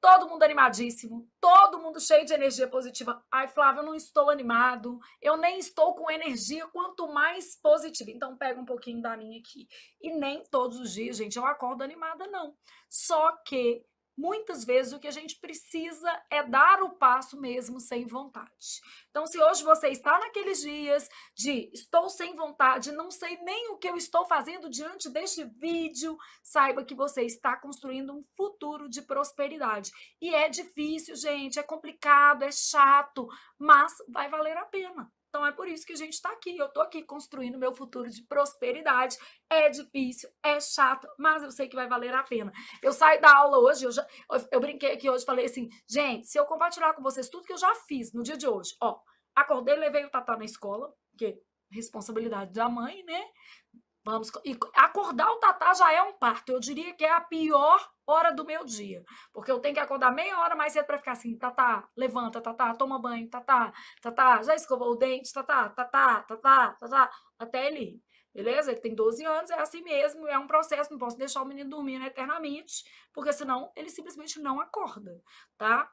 Todo mundo animadíssimo, todo mundo cheio de energia positiva. Ai, Flávia, eu não estou animado, eu nem estou com energia, quanto mais positiva. Então, pega um pouquinho da minha aqui. E nem todos os dias, gente, eu acordo animada, não. Só que, muitas vezes, o que a gente precisa é dar o passo mesmo sem vontade. Então, se hoje você está naqueles dias de estou sem vontade, não sei nem o que eu estou fazendo diante deste vídeo, saiba que você está construindo um futuro de prosperidade. E é difícil, gente, é complicado, é chato, mas vai valer a pena. Então é por isso que a gente está aqui. Eu estou aqui construindo meu futuro de prosperidade. É difícil, é chato, mas eu sei que vai valer a pena. Eu saio da aula hoje, eu brinquei aqui hoje, falei assim, gente, se eu compartilhar com vocês tudo que eu já fiz no dia de hoje, ó, acordei, levei o Tatá na escola, porque responsabilidade da mãe, né? Vamos, e acordar o Tatá já é um parto. Eu diria que é a pior hora do meu dia, porque eu tenho que acordar meia hora mais cedo para ficar assim, Tatá, levanta, Tatá, toma banho, Tatá, Tatá, já escovou o dente, Tatá, Tatá, Tatá, Tatá, até ele ir. Beleza? Ele tem 12 anos, é assim mesmo, é um processo, não posso deixar o menino dormindo eternamente, porque senão ele simplesmente não acorda, tá?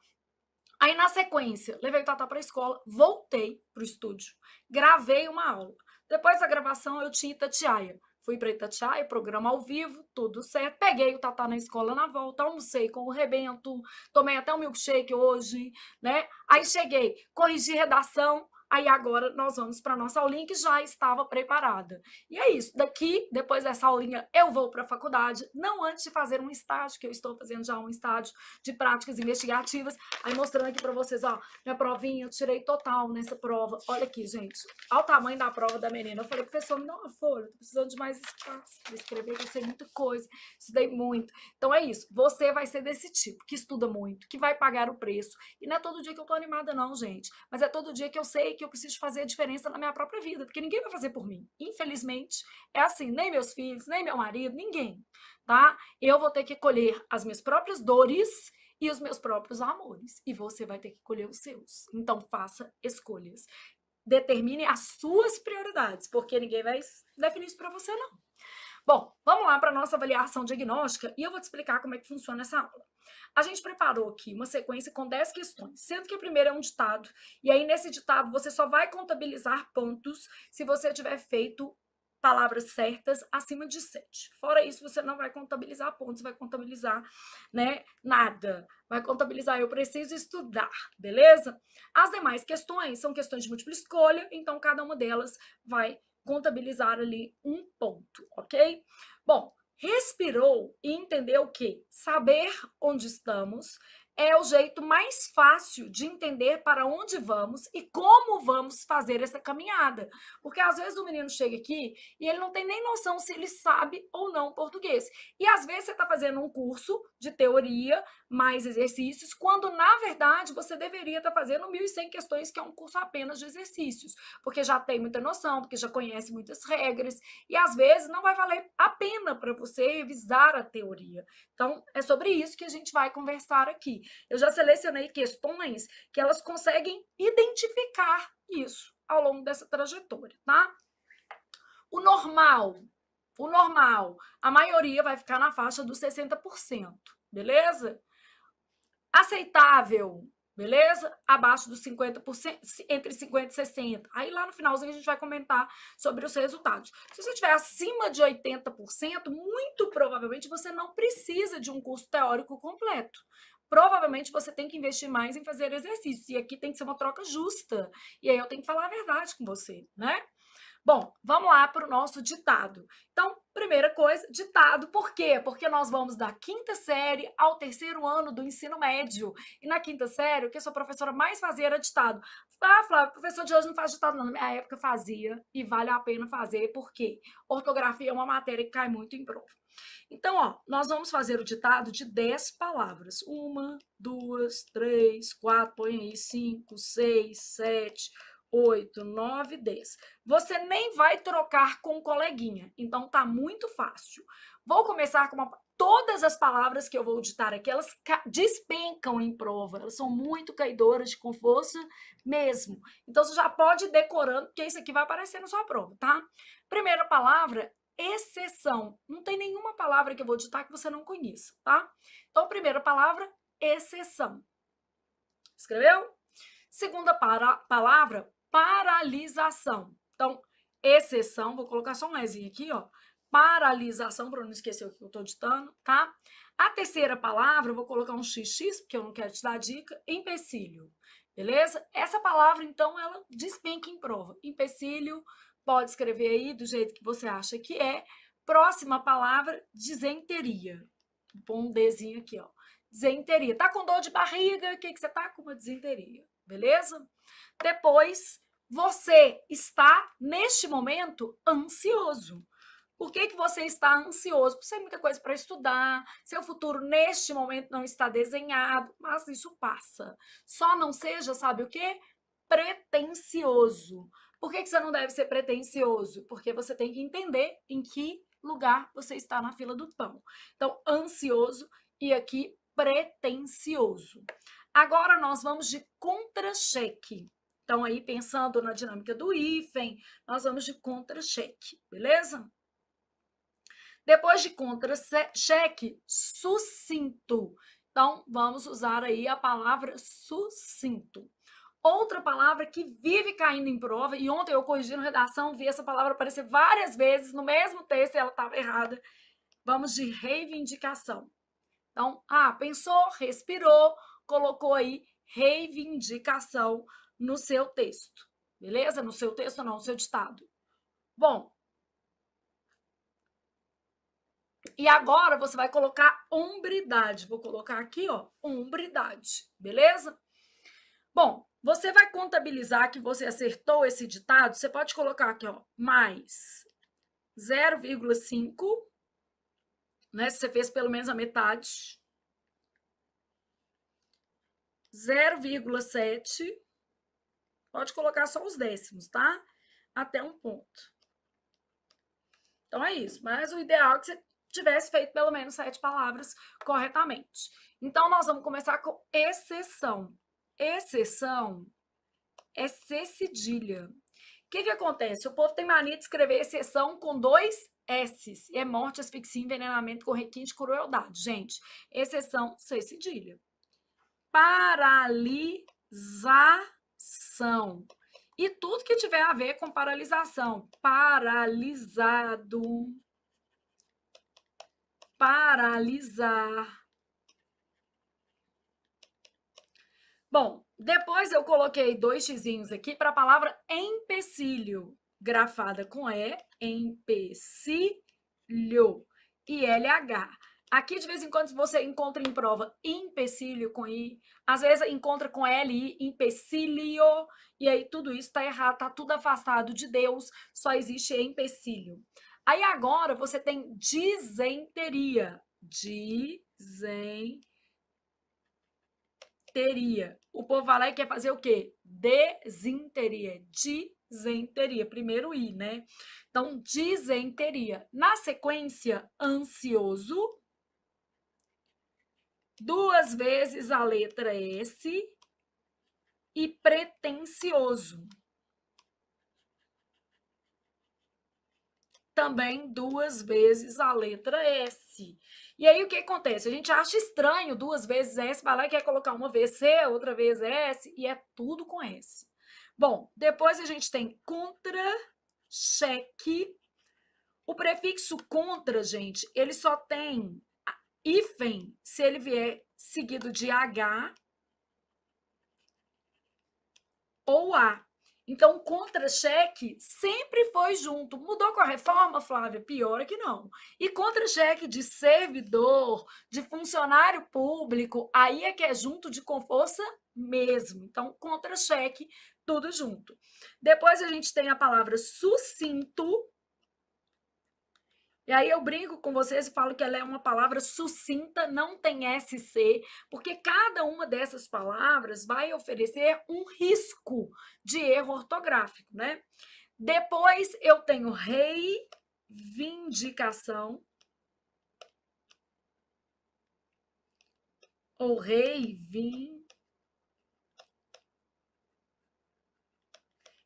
Aí, na sequência, levei o Tatá para a escola, voltei para o estúdio, gravei uma aula. Depois da gravação, eu tinha Itatiaia. Fui para Itatiaia, programa ao vivo, tudo certo. Peguei o Tatá na escola na volta, almocei com o rebento, tomei até um milkshake hoje, né? Aí cheguei, corrigi redação, aí agora nós vamos para nossa aulinha que já estava preparada. E é isso, daqui, depois dessa aulinha, eu vou para a faculdade, não antes de fazer um estágio, que eu estou fazendo já um estágio de práticas investigativas. Aí mostrando aqui para vocês, ó, minha provinha, eu tirei total nessa prova. Olha aqui, gente, olha o tamanho da prova da menina. Eu falei, professor, me dá uma folha, tô precisando de mais espaço para escrever, vai ser muita coisa, estudei muito. Então é isso, você vai ser desse tipo, que estuda muito, que vai pagar o preço. E não é todo dia que eu tô animada não, gente, mas é todo dia que eu sei que eu preciso fazer a diferença na minha própria vida, porque ninguém vai fazer por mim. Infelizmente, é assim, nem meus filhos, nem meu marido, ninguém, tá? Eu vou ter que colher as minhas próprias dores e os meus próprios amores. E você vai ter que colher os seus. Então, faça escolhas. Determine as suas prioridades, porque ninguém vai definir isso para você, não. Bom, vamos lá para a nossa avaliação diagnóstica e eu vou te explicar como é que funciona essa aula. A gente preparou aqui uma sequência com 10 questões, sendo que a primeira é um ditado, e aí nesse ditado você só vai contabilizar pontos se você tiver feito palavras certas acima de 7. Fora isso, você não vai contabilizar pontos, vai contabilizar, né, nada. Vai contabilizar eu preciso estudar, beleza? As demais questões são questões de múltipla escolha, então cada uma delas vai contabilizar ali um ponto, ok? Bom, respirou e entendeu que saber onde estamos é o jeito mais fácil de entender para onde vamos e como vamos fazer essa caminhada. Porque às vezes o menino chega aqui e ele não tem nem noção se ele sabe ou não português. E às vezes você está fazendo um curso de teoria, mais exercícios, quando na verdade você deveria estar fazendo 1.100 questões, que é um curso apenas de exercícios, porque já tem muita noção, porque já conhece muitas regras, e às vezes não vai valer a pena para você revisar a teoria. Então, é sobre isso que a gente vai conversar aqui. Eu já selecionei questões que elas conseguem identificar isso ao longo dessa trajetória, tá? O normal, a maioria vai ficar na faixa dos 60%, beleza? Aceitável, beleza? Abaixo dos 50%, entre 50% e 60%. Aí lá no finalzinho a gente vai comentar sobre os resultados. Se você estiver acima de 80%, muito provavelmente você não precisa de um curso teórico completo. Provavelmente você tem que investir mais em fazer exercícios. E aqui tem que ser uma troca justa. E aí eu tenho que falar a verdade com você, né? Bom, vamos lá para o nosso ditado. Então, primeira coisa, ditado. Por quê? Porque nós vamos da quinta série ao terceiro ano do ensino médio. E na quinta série, o que a sua professora mais fazia era ditado. Ah, Flávia, o professor de hoje não faz ditado, não. Na minha época fazia e vale a pena fazer, porque ortografia é uma matéria que cai muito em prova. Então, ó, nós vamos fazer o ditado de 10 palavras. Uma, duas, três, quatro, põe aí, 5, 6, 7, 8, 9, 10. Você nem vai trocar com o coleguinha, então tá muito fácil. Vou começar com todas as palavras que eu vou ditar aqui, elas despencam em prova, elas são muito caidoras com força mesmo. Então você já pode ir decorando, porque isso aqui vai aparecer na sua prova, tá? Primeira palavra, exceção. Não tem nenhuma palavra que eu vou ditar que você não conheça, tá? Então, primeira palavra, exceção. Escreveu? Segunda palavra, paralisação. Então, exceção, vou colocar só um Ezinho aqui, ó. Paralisação, para não esquecer o que eu estou ditando, tá? A terceira palavra, eu vou colocar um XX, porque eu não quero te dar dica, empecilho. Beleza? Essa palavra, então, ela despenca em prova. Empecilho, pode escrever aí do jeito que você acha que é. Próxima palavra, disenteria. Vou pôr um Dzinho aqui, ó. Disenteria. Tá com dor de barriga? O que você tá com? Uma disenteria. Beleza? Depois, você está, neste momento, ansioso. Por que você está ansioso? Por ser muita coisa para estudar, seu futuro neste momento não está desenhado, mas isso passa. Só não seja, sabe o quê? Pretensioso. Por que você não deve ser pretensioso? Porque você tem que entender em que lugar você está na fila do pão. Então, ansioso e aqui pretensioso. Agora nós vamos de contra-cheque. Então, aí, pensando na dinâmica do hífen, nós vamos de contra-cheque, beleza? Depois de contra-cheque, sucinto. Então, vamos usar aí a palavra sucinto. Outra palavra que vive caindo em prova, e ontem eu corrigindo redação, vi essa palavra aparecer várias vezes no mesmo texto e ela estava errada. Vamos de reivindicação. Então, pensou, respirou, colocou aí reivindicação no seu texto. Beleza? No seu texto não, no seu ditado. Bom, e agora você vai colocar hombridade. Vou colocar aqui, ó, hombridade. Beleza? Bom, você vai contabilizar que você acertou esse ditado. Você pode colocar aqui, ó, mais 0,5, né? Se você fez pelo menos a metade. 0,7. Pode colocar só os décimos, tá? Até um ponto. Então, é isso. Mas o ideal é que você tivesse feito pelo menos 7 palavras corretamente. Então, nós vamos começar com exceção. Exceção é C cedilha. O que acontece? O povo tem mania de escrever exceção com 2 S's. E é morte, asfixia, envenenamento com requinte de crueldade. Gente, exceção C cedilha. Paralisação. E tudo que tiver a ver com paralisação. Paralisado. Paralisar. Bom, depois eu coloquei 2 xizinhos aqui para a palavra empecilho. Grafada com E, empecilho. E LH. Aqui, de vez em quando, você encontra em prova empecilho com I, às vezes encontra com LI, empecilho, e aí tudo isso está errado, está tudo afastado de Deus, só existe empecilho. Aí agora você tem disenteria. Disenteria. O povo vai lá e quer fazer o quê? Desenteria. Disenteria. Primeiro I, né? Então, disenteria. Na sequência, ansioso. 2 vezes a letra S e pretensioso. Também 2 vezes a letra S. E aí, o que acontece? A gente acha estranho 2 vezes S, vai lá e quer colocar uma vez C, outra vez S, e é tudo com S. Bom, depois a gente tem contra-cheque. O prefixo contra, gente, ele só tem hífen se ele vier seguido de H ou A. Então, contra-cheque sempre foi junto. Mudou com a reforma, Flávia? Pior é que não. E contra-cheque de servidor, de funcionário público, aí é que é junto de com força mesmo. Então, contra-cheque, tudo junto. Depois a gente tem a palavra sucinto. E aí eu brinco com vocês e falo que ela é uma palavra sucinta, não tem SC, porque cada uma dessas palavras vai oferecer um risco de erro ortográfico, né? Depois eu tenho reivindicação ou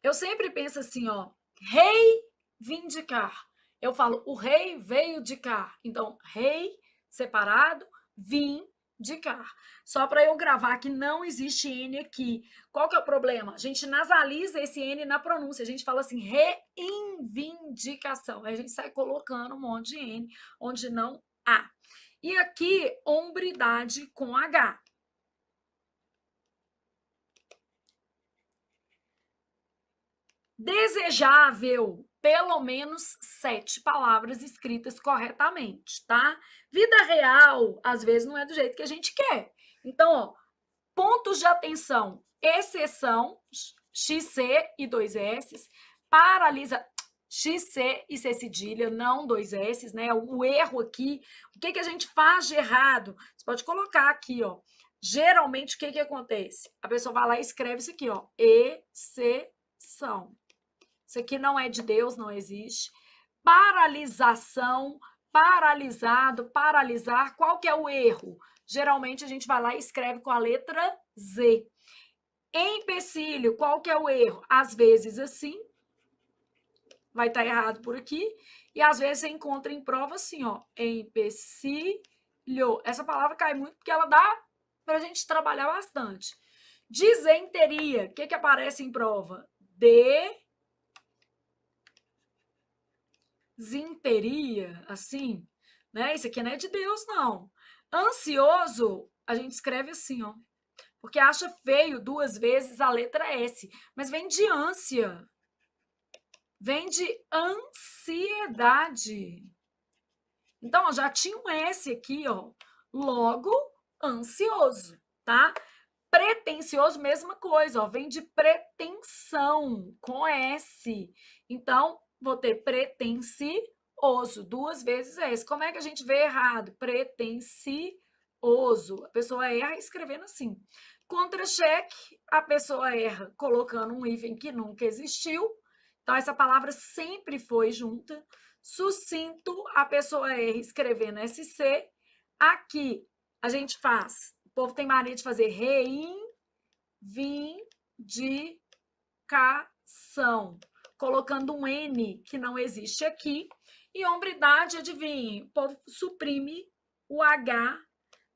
Eu sempre penso assim, ó, reivindicar. Eu falo, o rei veio de cá. Então, rei, separado, vim, reivindicar. Só para eu gravar que não existe N aqui. Qual que é o problema? A gente nasaliza esse N na pronúncia. A gente fala assim, reivindicação. Aí a gente sai colocando um monte de N onde não há. E aqui, hombridade com H. Desejável, pelo menos 7 palavras escritas corretamente, tá? Vida real, às vezes, não é do jeito que a gente quer. Então, ó, pontos de atenção, exceção, XC e 2 S, paralisa, XC e C cedilha, não 2 S, né? O erro aqui, o que a gente faz de errado? Você pode colocar aqui, ó. Geralmente, o que acontece? A pessoa vai lá e escreve isso aqui, ó, exceção. Isso aqui não é de Deus, não existe. Paralisação, paralisado, paralisar. Qual que é o erro? Geralmente a gente vai lá e escreve com a letra Z. Empecilho, qual que é o erro? Às vezes assim, vai estar errado por aqui, e às vezes você encontra em prova assim, ó, empecilho. Essa palavra cai muito porque ela dá para a gente trabalhar bastante. Disenteria, o que aparece em prova? Desinteria, assim, né? Isso aqui não é de Deus, não. Ansioso, a gente escreve assim, ó, porque acha feio 2 vezes a letra S, mas vem de ânsia, vem de ansiedade. Então, ó, já tinha um S aqui, ó, logo ansioso, tá? Pretencioso, mesma coisa, ó, vem de pretensão, com S. Então, vou ter pretencioso, 2 vezes S. Como é que a gente vê errado? Pretencioso. A pessoa erra escrevendo assim. Contra-cheque, a pessoa erra colocando um hífen que nunca existiu. Então, essa palavra sempre foi junta. Sucinto, a pessoa erra escrevendo SC. Aqui, a gente faz. O povo tem mania de fazer reivindicação, colocando um N que não existe aqui. E hombridade, adivinhe, o povo suprime o H,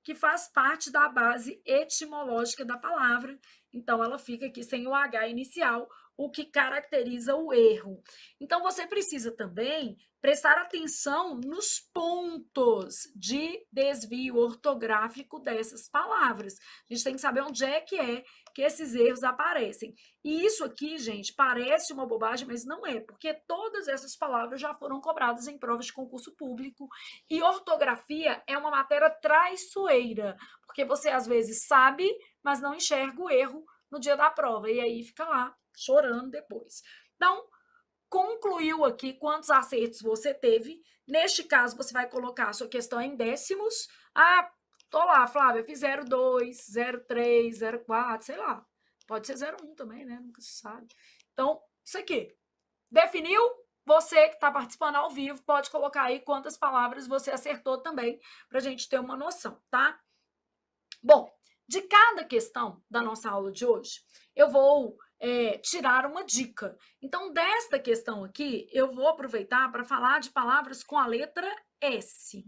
que faz parte da base etimológica da palavra. Então, ela fica aqui sem o H inicial, o que caracteriza o erro. Então, você precisa também prestar atenção nos pontos de desvio ortográfico dessas palavras. A gente tem que saber onde é que esses erros aparecem. E isso aqui, gente, parece uma bobagem, mas não é, porque todas essas palavras já foram cobradas em provas de concurso público e ortografia é uma matéria traiçoeira, porque você às vezes sabe, mas não enxerga o erro no dia da prova, e aí fica lá chorando depois. Então, concluiu aqui quantos acertos você teve. Neste caso, você vai colocar a sua questão em décimos. Ah, tô lá, Flávia, fiz 0,2, 0,3, 0,4, sei lá. Pode ser 0,1 também, né? Nunca se sabe. Então, isso aqui. Definiu? Você que está participando ao vivo pode colocar aí quantas palavras você acertou também, para a gente ter uma noção, tá? Bom, de cada questão da nossa aula de hoje, eu vou tirar uma dica. Então, desta questão aqui, eu vou aproveitar para falar de palavras com a letra S.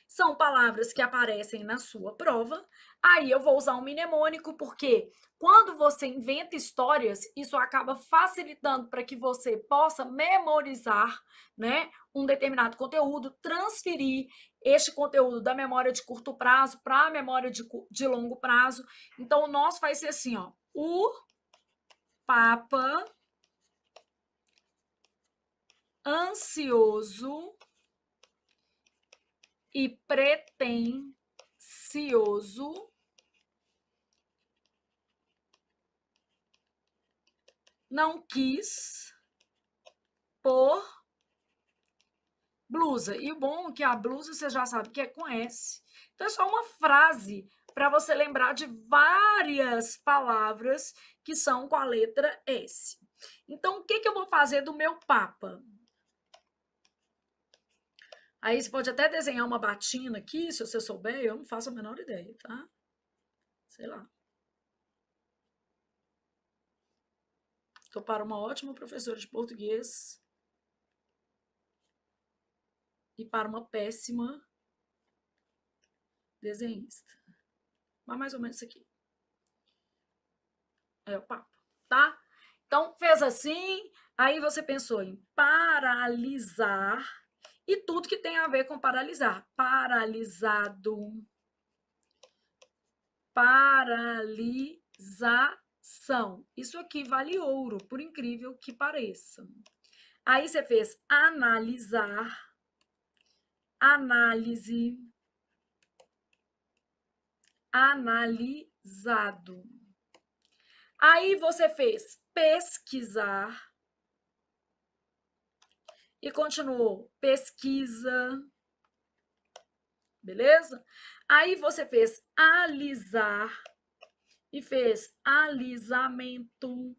São palavras que aparecem na sua prova. Aí eu vou usar um mnemônico, porque quando você inventa histórias, isso acaba facilitando para que você possa memorizar, né, um determinado conteúdo, transferir este conteúdo da memória de curto prazo para a memória de longo prazo. Então, o nosso vai ser assim, ó, o Papa ansioso e pretensioso não quis pôr blusa. E o bom é que a blusa você já sabe que é com S. Então, é só uma frase para você lembrar de várias palavras que são com a letra S. Então, o que eu vou fazer do meu Papa? Aí você pode até desenhar uma batina aqui, se você souber, eu não faço a menor ideia, tá? Sei lá. Estou para uma ótima professora de português e para uma péssima desenhista. Mas mais ou menos isso aqui. É o papo, tá? Então, fez assim, aí você pensou em paralisar e tudo que tem a ver com paralisar. Paralisado. Paralisação. Isso aqui vale ouro, por incrível que pareça. Aí você fez analisar, análise, analisado. Aí você fez pesquisar e continuou pesquisa, beleza? Aí você fez alisar e fez alisamento.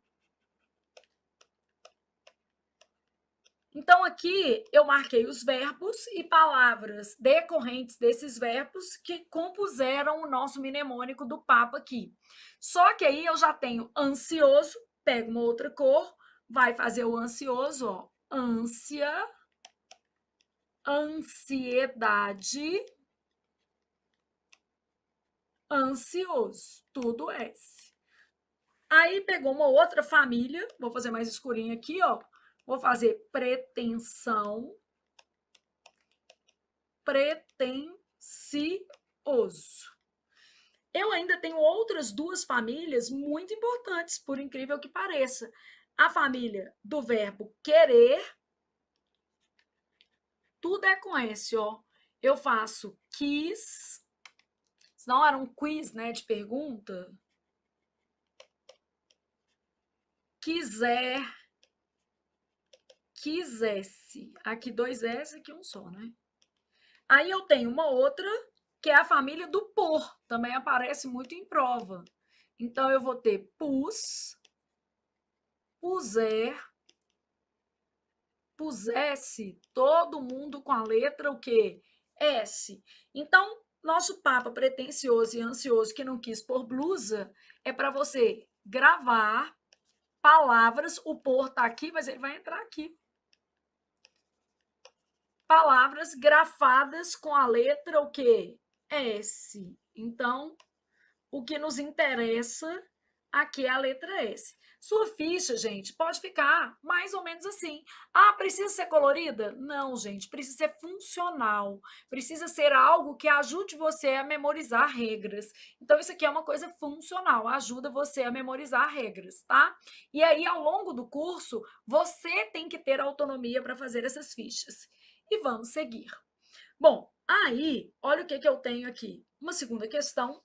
Então, aqui eu marquei os verbos e palavras decorrentes desses verbos que compuseram o nosso mnemônico do papo aqui. Só que aí eu já tenho ansioso, pego uma outra cor, vai fazer o ansioso, ó, ânsia, ansiedade, ansioso, tudo S. Aí pegou uma outra família, vou fazer mais escurinho aqui, ó. Vou fazer pretensão, pretensioso. Eu ainda tenho outras duas famílias muito importantes, por incrível que pareça. A família do verbo querer, tudo é com S, ó. Eu faço quis, senão era um quiz, né, de pergunta. Quiser, quisesse. Aqui dois S, aqui um só, né? Aí eu tenho uma outra, que é a família do por, também aparece muito em prova. Então, eu vou ter pus, puser, pusesse, todo mundo com a letra o quê? S. Então, nosso papa pretensioso e ansioso que não quis pôr blusa é para você gravar palavras, o por tá aqui, mas ele vai entrar aqui. Palavras grafadas com a letra o quê? S. Então, o que nos interessa aqui é a letra S. Sua ficha, gente, pode ficar mais ou menos assim. Ah, precisa ser colorida? Não, gente, precisa ser funcional. Precisa ser algo que ajude você a memorizar regras. Então, isso aqui é uma coisa funcional, ajuda você a memorizar regras, tá? E aí, ao longo do curso, você tem que ter autonomia para fazer essas fichas. E vamos seguir. Bom, aí, olha o que eu tenho aqui. Uma segunda questão.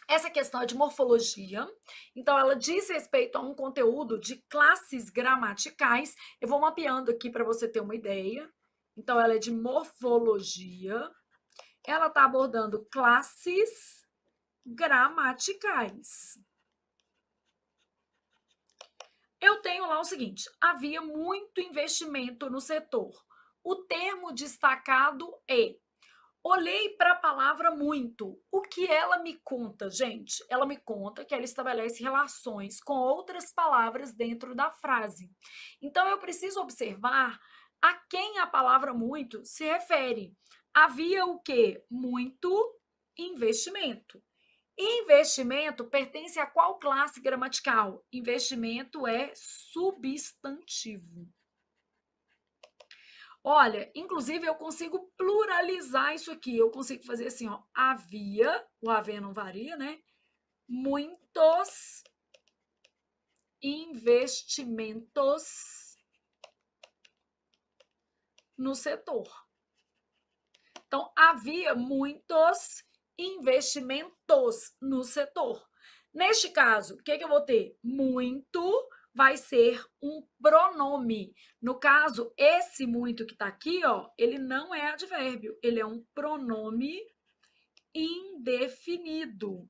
Essa questão é de morfologia, então ela diz respeito a um conteúdo de classes gramaticais. Eu vou mapeando aqui para você ter uma ideia. Então, ela é de morfologia. Ela está abordando classes gramaticais. Eu tenho lá o seguinte: havia muito investimento no setor. O termo destacado é. Olhei para a palavra muito. O que ela me conta, gente? Ela me conta que ela estabelece relações com outras palavras dentro da frase. Então, eu preciso observar a quem a palavra muito se refere. Havia o quê? Muito investimento. Investimento pertence a qual classe gramatical? Investimento é substantivo. Olha, inclusive eu consigo pluralizar isso aqui. Eu consigo fazer assim, ó. Havia, o haver não varia, né? Muitos investimentos no setor. Então, havia muitos investimentos no setor. Neste caso, o que eu vou ter? Muito vai ser um pronome. No caso, esse muito que está aqui, ó, ele não é advérbio, ele é um pronome indefinido.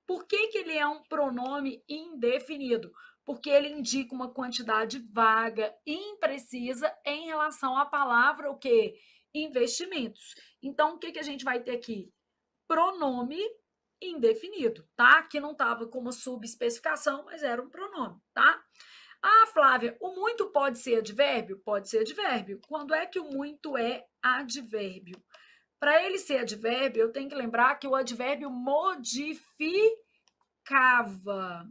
Por que ele é um pronome indefinido? Porque ele indica uma quantidade vaga, imprecisa em relação à palavra o quê? Investimentos. Então, o que a gente vai ter aqui? Pronome indefinido, tá? Que não estava como subespecificação, mas era um pronome, tá? Ah, Flávia, o muito pode ser advérbio? Pode ser advérbio. Quando é que o muito é advérbio? Para ele ser advérbio, eu tenho que lembrar que o advérbio modificava.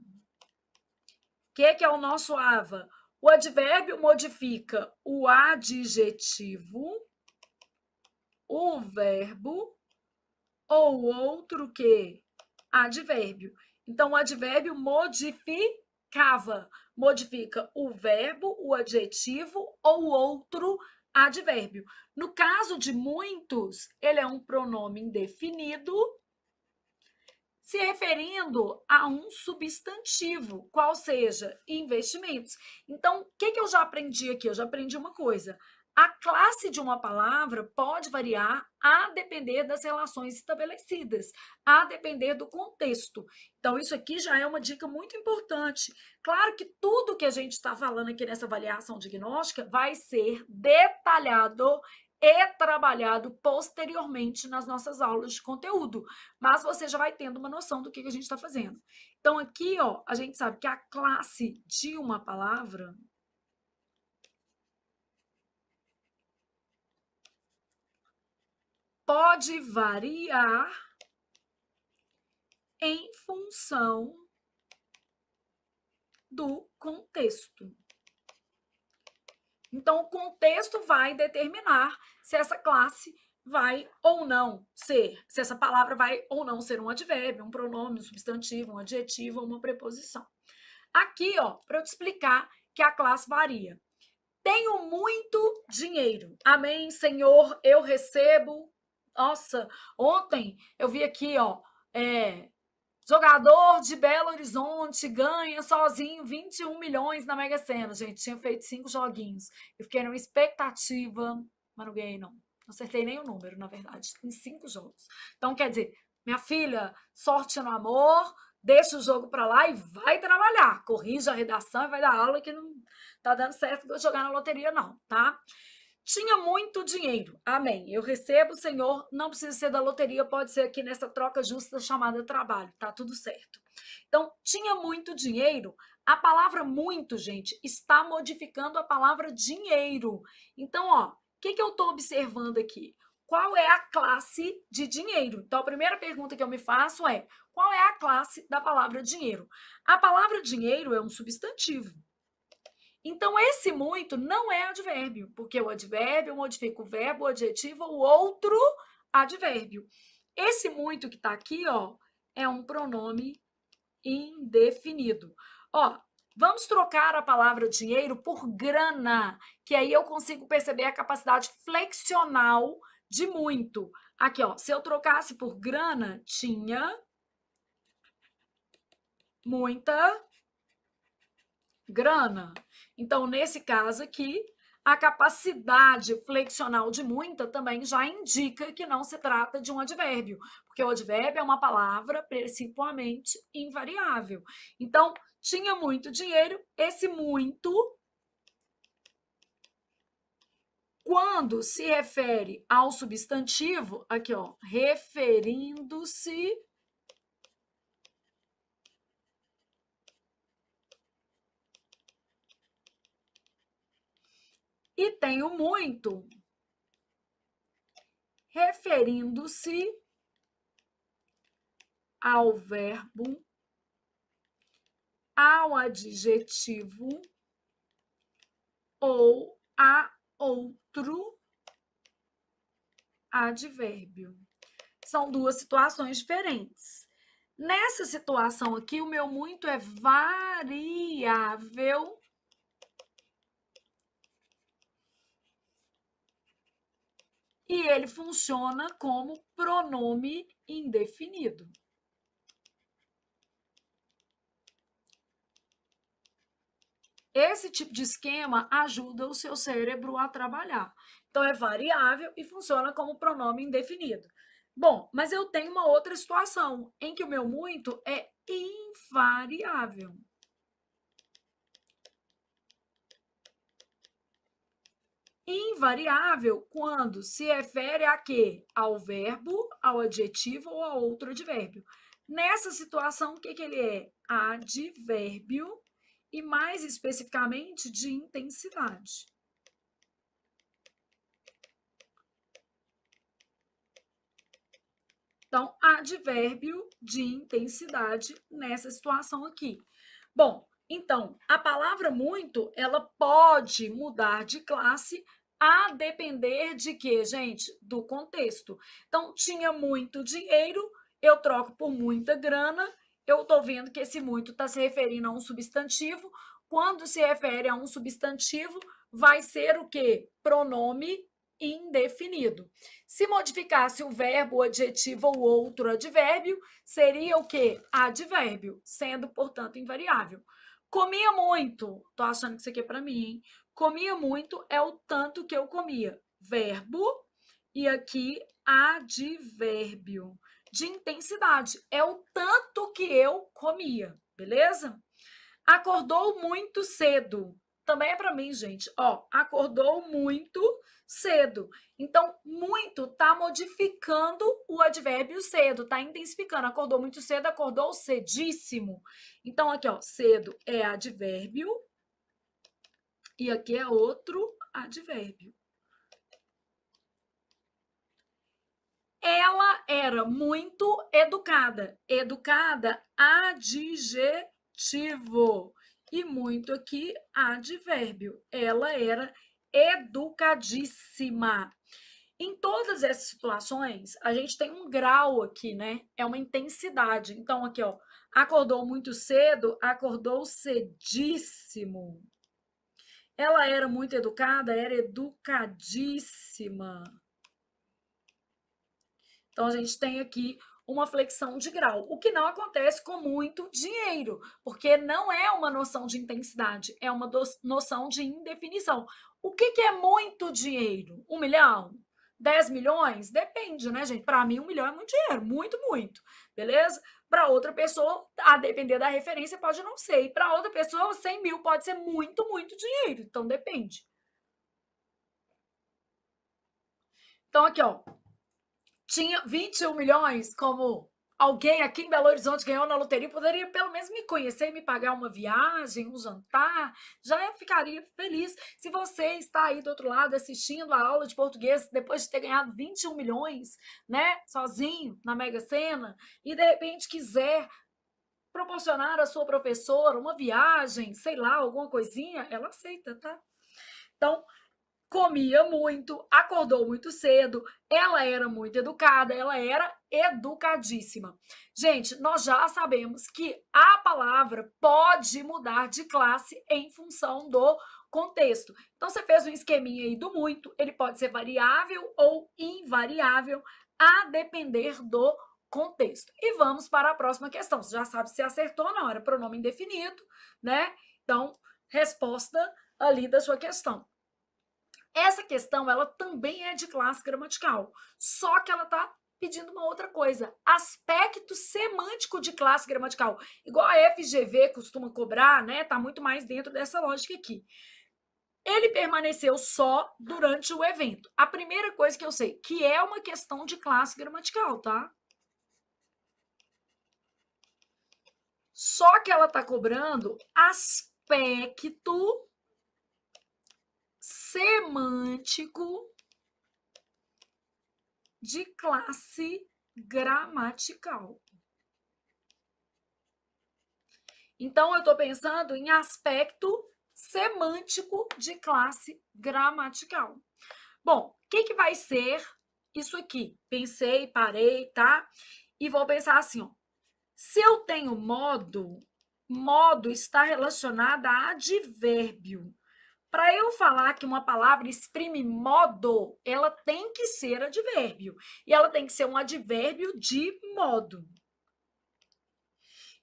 O que é o nosso ava? O advérbio modifica o adjetivo, o verbo ou outro que? Advérbio. Então, o advérbio modificava. Modifica o verbo, o adjetivo ou outro advérbio. No caso de muitos, ele é um pronome indefinido se referindo a um substantivo, qual seja investimentos. Então, o que eu já aprendi aqui? Eu já aprendi uma coisa. A classe de uma palavra pode variar a depender das relações estabelecidas, a depender do contexto. Então, isso aqui já é uma dica muito importante. Claro que tudo que a gente está falando aqui nessa avaliação diagnóstica vai ser detalhado e trabalhado posteriormente nas nossas aulas de conteúdo, mas você já vai tendo uma noção do que a gente está fazendo. Então, aqui, ó, a gente sabe que a classe de uma palavra pode variar em função do contexto. Então, o contexto vai determinar se essa classe vai ou não ser, se essa palavra vai ou não ser um advérbio, um pronome, um substantivo, um adjetivo ou uma preposição. Aqui, ó, para eu te explicar que a classe varia. Tenho muito dinheiro. Amém, Senhor, eu recebo. Nossa, ontem eu vi aqui, ó, jogador de Belo Horizonte ganha sozinho 21 milhões na Mega Sena. Gente, tinha feito 5 joguinhos. Eu fiquei numa expectativa, mas não ganhei, não. Não acertei nem o número, na verdade, em 5 jogos. Então, quer dizer, minha filha, sorte no amor, deixa o jogo para lá e vai trabalhar. Corrige a redação e vai dar aula que não tá dando certo jogar na loteria, não, tá? Tinha muito dinheiro. Amém. Eu recebo, Senhor. Não precisa ser da loteria, pode ser aqui nessa troca justa chamada trabalho. Tá tudo certo. Então, tinha muito dinheiro. A palavra muito, gente, está modificando a palavra dinheiro. Então, ó, o que eu estou observando aqui? Qual é a classe de dinheiro? Então, a primeira pergunta que eu me faço é: qual é a classe da palavra dinheiro? A palavra dinheiro é um substantivo. Então, esse muito não é advérbio, porque o advérbio modifica o verbo, o adjetivo ou outro advérbio. Esse muito que está aqui, ó, é um pronome indefinido. Ó, vamos trocar a palavra dinheiro por grana, que aí eu consigo perceber a capacidade flexional de muito. Aqui, ó, se eu trocasse por grana, tinha muita grana. Então, nesse caso aqui, a capacidade flexional de muita também já indica que não se trata de um advérbio, porque o advérbio é uma palavra principalmente invariável. Então, tinha muito dinheiro, esse muito, quando se refere ao substantivo, aqui ó, referindo-se e tem o muito, referindo-se ao verbo, ao adjetivo ou a outro advérbio. São duas situações diferentes. Nessa situação aqui, o meu muito é variável e ele funciona como pronome indefinido. Esse tipo de esquema ajuda o seu cérebro a trabalhar. Então, é variável e funciona como pronome indefinido. Bom, mas eu tenho uma outra situação em que o meu muito é invariável. Invariável quando se refere a quê? Ao verbo, ao adjetivo ou a outro advérbio. Nessa situação, o que ele é? Advérbio e, mais especificamente, de intensidade. Então, advérbio de intensidade nessa situação aqui. Bom, então, a palavra muito, ela pode mudar de classe a depender de quê, gente? Do contexto. Então, tinha muito dinheiro, eu troco por muita grana, eu estou vendo que esse muito está se referindo a um substantivo. Quando se refere a um substantivo, vai ser o quê? Pronome indefinido. Se modificasse o verbo, o adjetivo ou outro advérbio, seria o quê? Advérbio, sendo, portanto, invariável. Comia muito. Tô achando que isso aqui é para mim, hein? Comia muito é o tanto que eu comia. Verbo e aqui advérbio de intensidade. É o tanto que eu comia, beleza? Acordou muito cedo. Também é para mim, gente. Ó, acordou muito cedo. Então, muito tá modificando o advérbio cedo, tá intensificando. Acordou muito cedo, acordou cedíssimo. Então, aqui, ó, cedo é advérbio e aqui é outro advérbio. Ela era muito educada. Educada, adjetivo. E muito aqui, advérbio. Ela era educadíssima. Em todas essas situações, a gente tem um grau aqui, né? É uma intensidade. Então, aqui, ó, acordou muito cedo, acordou cedíssimo. Ela era muito educada, era educadíssima. Então, a gente tem aqui uma flexão de grau, o que não acontece com muito dinheiro, porque não é uma noção de intensidade, é uma noção de indefinição. O que é muito dinheiro? 1 milhão? 10 milhões? Depende, né, gente? Para mim, 1 milhão é muito dinheiro, muito, muito, beleza? Para outra pessoa, a depender da referência, pode não ser. E para outra pessoa, 100 mil pode ser muito, muito dinheiro. Então, depende. Então, aqui, ó, tinha 21 milhões, como alguém aqui em Belo Horizonte ganhou na loteria, poderia pelo menos me conhecer e me pagar uma viagem, um jantar, já ficaria feliz. Se você está aí do outro lado assistindo a aula de português depois de ter ganhado 21 milhões, né, sozinho, na Mega Sena, e de repente quiser proporcionar à sua professora uma viagem, sei lá, alguma coisinha, ela aceita, tá? Então, comia muito, acordou muito cedo, ela era muito educada, ela era educadíssima. Gente, nós já sabemos que a palavra pode mudar de classe em função do contexto. Então, você fez um esqueminha aí do muito, ele pode ser variável ou invariável, a depender do contexto. E vamos para a próxima questão. Você já sabe se acertou ou não, era pronome indefinido, né? Então, resposta ali da sua questão. Essa questão, ela também é de classe gramatical, só que ela está pedindo uma outra coisa, aspecto semântico de classe gramatical, igual a FGV costuma cobrar, né? Tá muito mais dentro dessa lógica aqui. Ele permaneceu só durante o evento. A primeira coisa que eu sei, que é uma questão de classe gramatical, tá? Só que ela tá cobrando aspecto semântico de classe gramatical. Então, eu estou pensando em aspecto semântico de classe gramatical. Bom, o que vai ser isso aqui? Pensei, parei, tá? E vou pensar assim, ó. Se eu tenho modo, modo está relacionado a advérbio. Para eu falar que uma palavra exprime modo, ela tem que ser advérbio. E ela tem que ser um advérbio de modo.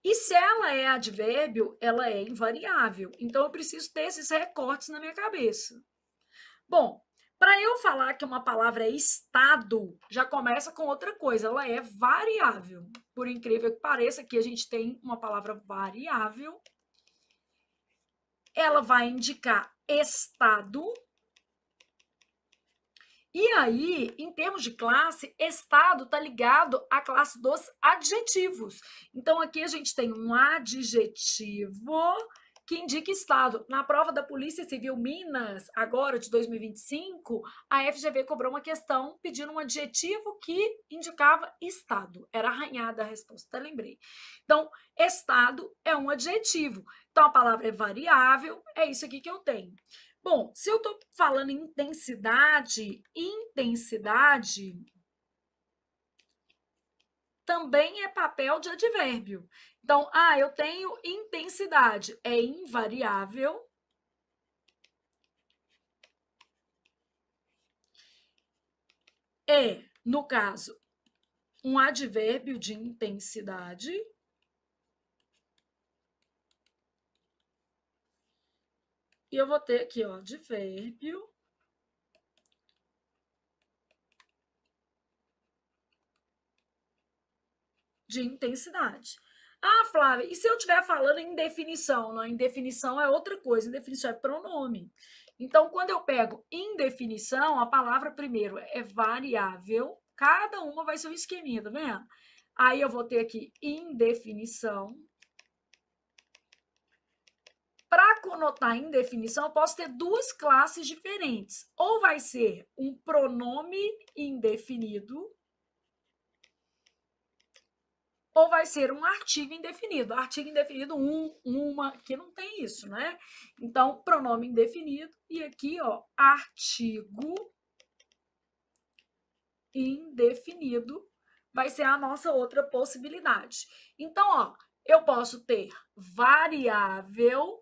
E se ela é advérbio, ela é invariável. Então, eu preciso ter esses recortes na minha cabeça. Bom, para eu falar que uma palavra é estado, já começa com outra coisa. Ela é variável. Por incrível que pareça, aqui a gente tem uma palavra variável. Ela vai indicar estado. E aí, em termos de classe, estado está ligado à classe dos adjetivos. Então, aqui a gente tem um adjetivo que indica estado. Na prova da Polícia Civil Minas, agora de 2025, a FGV cobrou uma questão pedindo um adjetivo que indicava estado. Era arranhada a resposta, até lembrei. Então, estado é um adjetivo. Então, a palavra é variável, é isso aqui que eu tenho. Bom, se eu estou falando em intensidade, intensidade também é papel de advérbio. Então, eu tenho intensidade, é invariável. É, no caso, um advérbio de intensidade. E eu vou ter aqui, ó, advérbio de intensidade. Flávia, e se eu estiver falando em definição? Não, indefinição é outra coisa, indefinição é pronome. Então, quando eu pego indefinição, a palavra primeiro é variável, cada uma vai ser um esqueminha, tá vendo? Aí eu vou ter aqui indefinição. Para conotar indefinição, eu posso ter duas classes diferentes. Ou vai ser um pronome indefinido, ou vai ser um artigo indefinido. Artigo indefinido, uma, que não tem isso, né? Então, pronome indefinido, e aqui, ó, artigo indefinido vai ser a nossa outra possibilidade. Então, ó, eu posso ter variável,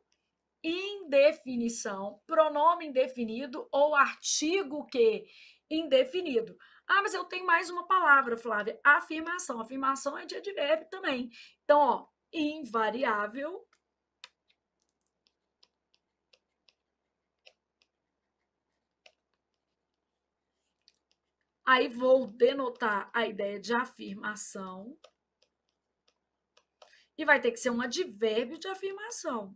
indefinição, pronome indefinido ou artigo que indefinido. Mas eu tenho mais uma palavra, Flávia, afirmação. Afirmação é de advérbio também. Então, ó, invariável, aí vou denotar a ideia de afirmação e vai ter que ser um advérbio de afirmação.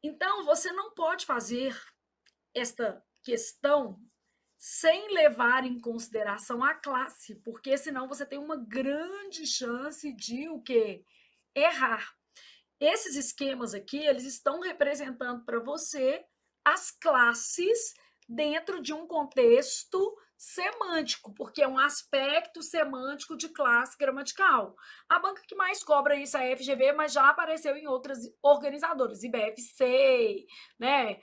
Então, você não pode fazer esta questão sem levar em consideração a classe, porque senão você tem uma grande chance de o quê? Errar. Esses esquemas aqui, eles estão representando para você as classes dentro de um contexto semântico, porque é um aspecto semântico de classe gramatical. A banca que mais cobra isso é a FGV, mas já apareceu em outras organizadoras, IBFC, né,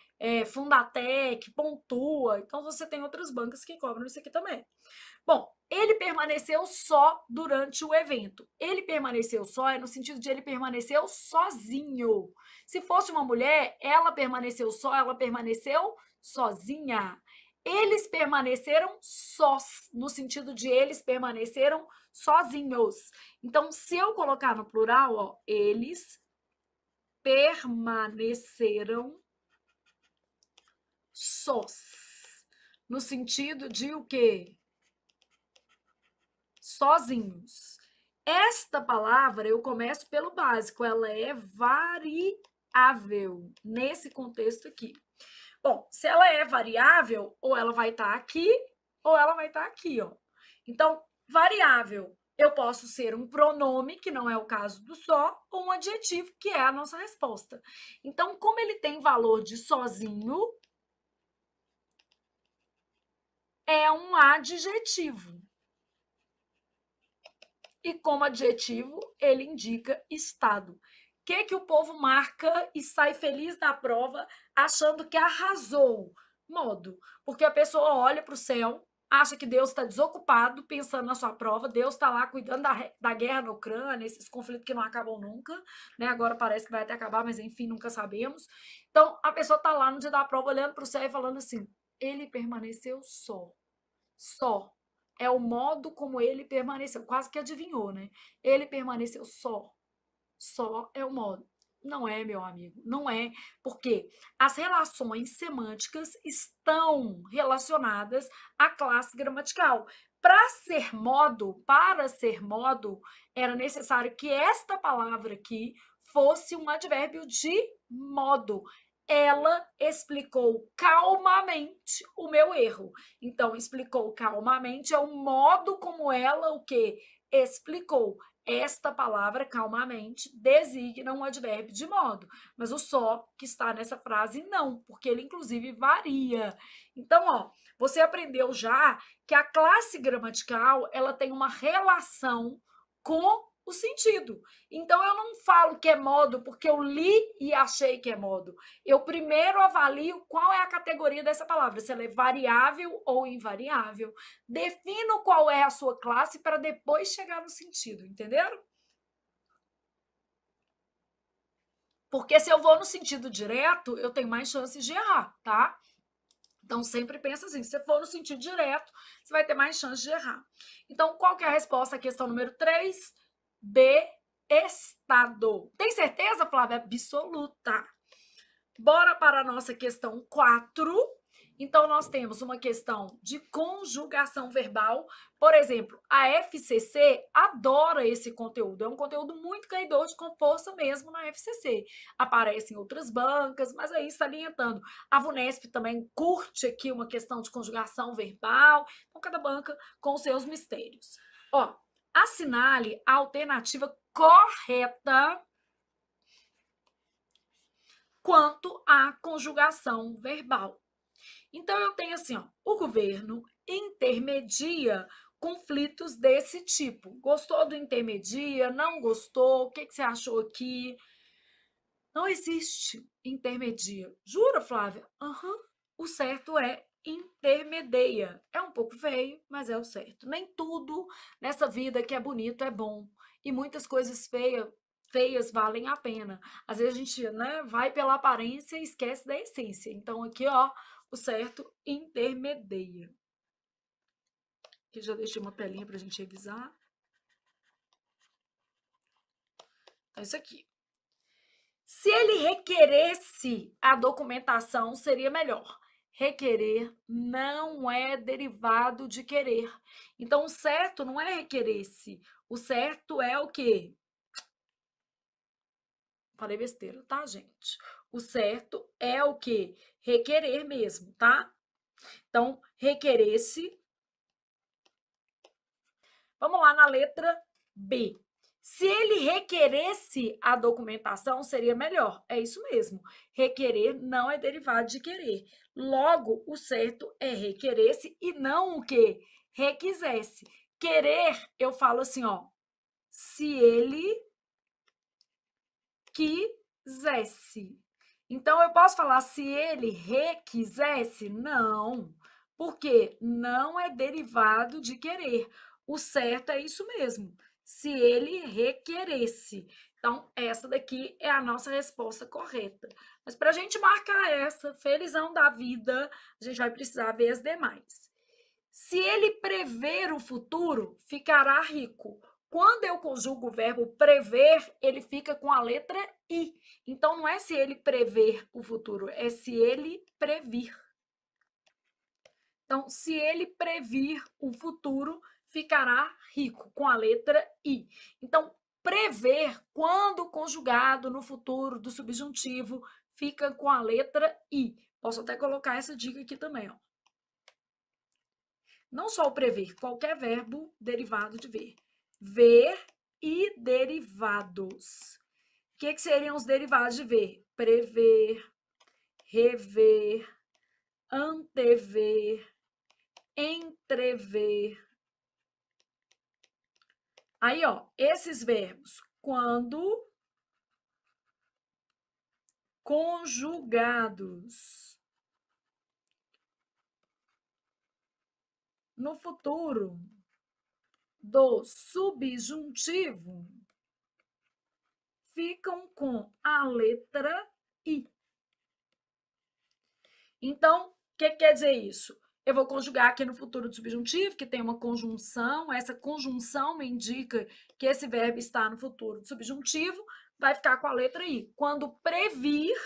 Fundatec, Pontua, então você tem outras bancas que cobram isso aqui também. Bom, ele permaneceu só durante o evento. Ele permaneceu só é no sentido de ele permaneceu sozinho. Se fosse uma mulher, ela permaneceu só, ela permaneceu sozinha. Eles permaneceram sós, no sentido de eles permaneceram sozinhos. Então, se eu colocar no plural, ó, eles permaneceram sós. No sentido de o quê? Sozinhos. Esta palavra, eu começo pelo básico, ela é variável nesse contexto aqui. Bom, se ela é variável, ou ela vai estar aqui, ou ela vai estar aqui, ó. Então, variável, eu posso ser um pronome, que não é o caso do só, ou um adjetivo, que é a nossa resposta. Então, como ele tem valor de sozinho, é um adjetivo. E como adjetivo, ele indica estado. O que o povo marca e sai feliz da prova achando que arrasou? Modo. Porque a pessoa olha para o céu, acha que Deus está desocupado pensando na sua prova, Deus está lá cuidando da guerra na Ucrânia, esses conflitos que não acabam nunca, né? Agora parece que vai até acabar, mas enfim, nunca sabemos. Então, a pessoa está lá no dia da prova olhando para o céu e falando assim, ele permaneceu só. Só. É o modo como ele permaneceu. Quase que adivinhou, né? Ele permaneceu só. Só é o modo. Não é, meu amigo, não é, porque as relações semânticas estão relacionadas à classe gramatical. Para ser modo, era necessário que esta palavra aqui fosse um advérbio de modo. ela explicou calmamente o meu erro. Então, explicou calmamente é o modo como ela o quê? Explicou. Esta palavra, calmamente, designa um advérbio de modo, mas o só que está nessa frase não, porque ele inclusive varia. Então, ó, você aprendeu já que a classe gramatical, ela tem uma relação com o sentido. Então, eu não falo que é modo porque eu li e achei que é modo. Eu primeiro avalio qual é a categoria dessa palavra, se ela é variável ou invariável. Defino qual é a sua classe para depois chegar no sentido, entenderam? Porque se eu vou no sentido direto, eu tenho mais chances de errar, tá? Então, sempre pensa assim, se você for no sentido direto, você vai ter mais chance de errar. Então, qual que é a resposta à questão número 3? B, estado. Tem certeza, Flávia? Absoluta. Bora para a nossa questão 4. Então, nós temos uma questão de conjugação verbal. Por exemplo, a FCC adora esse conteúdo. É um conteúdo muito caidor de com força mesmo na FCC. Aparece em outras bancas, mas aí salientando. A VUNESP também curte aqui uma questão de conjugação verbal. Então, cada banca com seus mistérios. Ó, assinale a alternativa correta quanto à conjugação verbal. Então, eu tenho assim, ó, o governo intermedia conflitos desse tipo. Gostou do intermedia? Não gostou? O que você achou aqui? Não existe intermedia. Jura, Flávia? Aham. O certo é intermedia. É um pouco feio, mas é o certo. Nem tudo nessa vida que é bonito é bom. E muitas coisas feias valem a pena. Às vezes a gente, né, vai pela aparência e esquece da essência. Então aqui, ó, o certo intermedia. Aqui já deixei uma telinha para a gente revisar. É isso aqui. Se ele requeresse a documentação, seria melhor. Requerer não é derivado de querer. Então, o certo não é requerer-se. O certo é o quê? Falei besteira, tá, gente? O certo é o quê? Requerer mesmo, tá? Então, requerer-se. Vamos lá na letra B. Se ele requeresse a documentação, seria melhor. É isso mesmo. Requerer não é derivado de querer. Logo, o certo é requeresse e não o que? Requisesse. Querer, eu falo assim, ó. Se ele quisesse. Então, eu posso falar se ele requisesse? Não. Porque não é derivado de querer. O certo é isso mesmo. Se ele requeresse. Então, essa daqui é a nossa resposta correta. Mas para a gente marcar essa, felizão da vida, a gente vai precisar ver as demais. Se ele prever o futuro, ficará rico. Quando eu conjugo o verbo prever, ele fica com a letra I. Então, não é se ele prever o futuro, é se ele previr. Então, se ele previr o futuro, ficará rico, com a letra I. Então, prever, quando conjugado no futuro do subjuntivo, fica com a letra I. Posso até colocar essa dica aqui também, ó. Não só o prever, qualquer verbo derivado de ver. Ver e derivados. O que seriam os derivados de ver? Prever, rever, antever, entrever. Aí, ó, esses verbos, quando conjugados no futuro do subjuntivo, ficam com a letra I. Então, o que quer dizer isso? Eu vou conjugar aqui no futuro do subjuntivo, que tem uma conjunção. Essa conjunção me indica que esse verbo está no futuro do subjuntivo, vai ficar com a letra I. Quando previr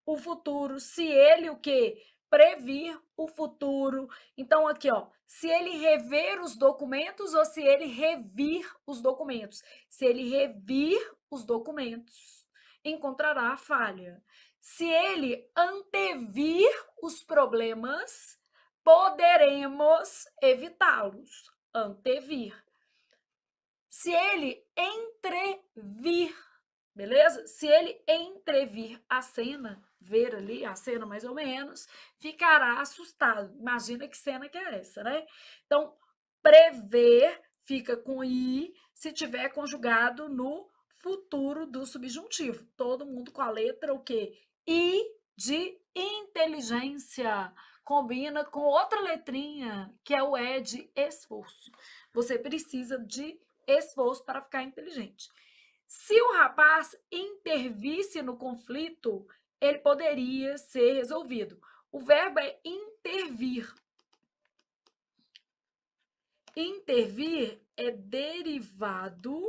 o futuro, se ele o quê? Previr o futuro. Então, aqui, ó, se ele rever os documentos ou se ele revir os documentos. Se ele revir os documentos. encontrará a falha. Se ele antevir os problemas, poderemos evitá-los. Antevir. Se ele entrevir, beleza? Se ele entrevir a cena, ver ali a cena mais ou menos, ficará assustado. Imagina que cena que é essa, né? Então, prever fica com i se tiver conjugado no futuro do subjuntivo. Todo mundo com a letra o quê? I de inteligência. Combina com outra letrinha, que é o E de esforço. Você precisa de esforço para ficar inteligente. Se o rapaz intervisse no conflito, ele poderia ser resolvido. O verbo é intervir. Intervir é derivado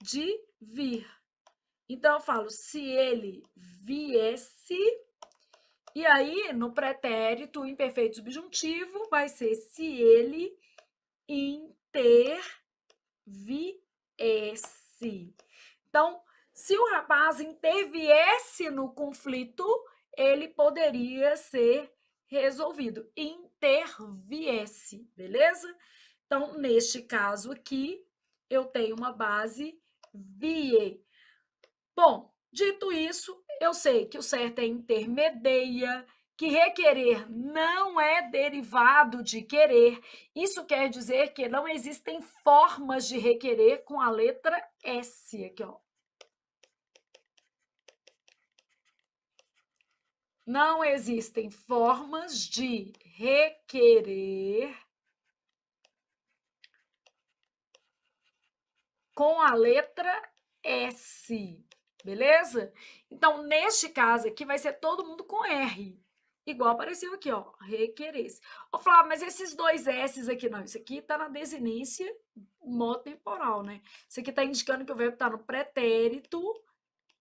de vir. Então, eu falo, se ele viesse, e aí, no pretérito imperfeito subjuntivo, vai ser se ele interviesse. Então, se o rapaz interviesse no conflito, ele poderia ser resolvido. Interviesse, beleza? Então, neste caso aqui, eu tenho uma base vie. Bom, dito isso, eu sei que o certo é intermedia, que requerer não é derivado de querer. Isso quer dizer que não existem formas de requerer com a letra S aqui, ó. Não existem formas de requerer com a letra S, beleza? Então, neste caso aqui, vai ser todo mundo com R. Igual apareceu aqui, ó, requeresse. Ô, Flávio, mas esses dois S's aqui, não, isso aqui tá na desinência modo temporal, né? Isso aqui tá indicando que o verbo tá no pretérito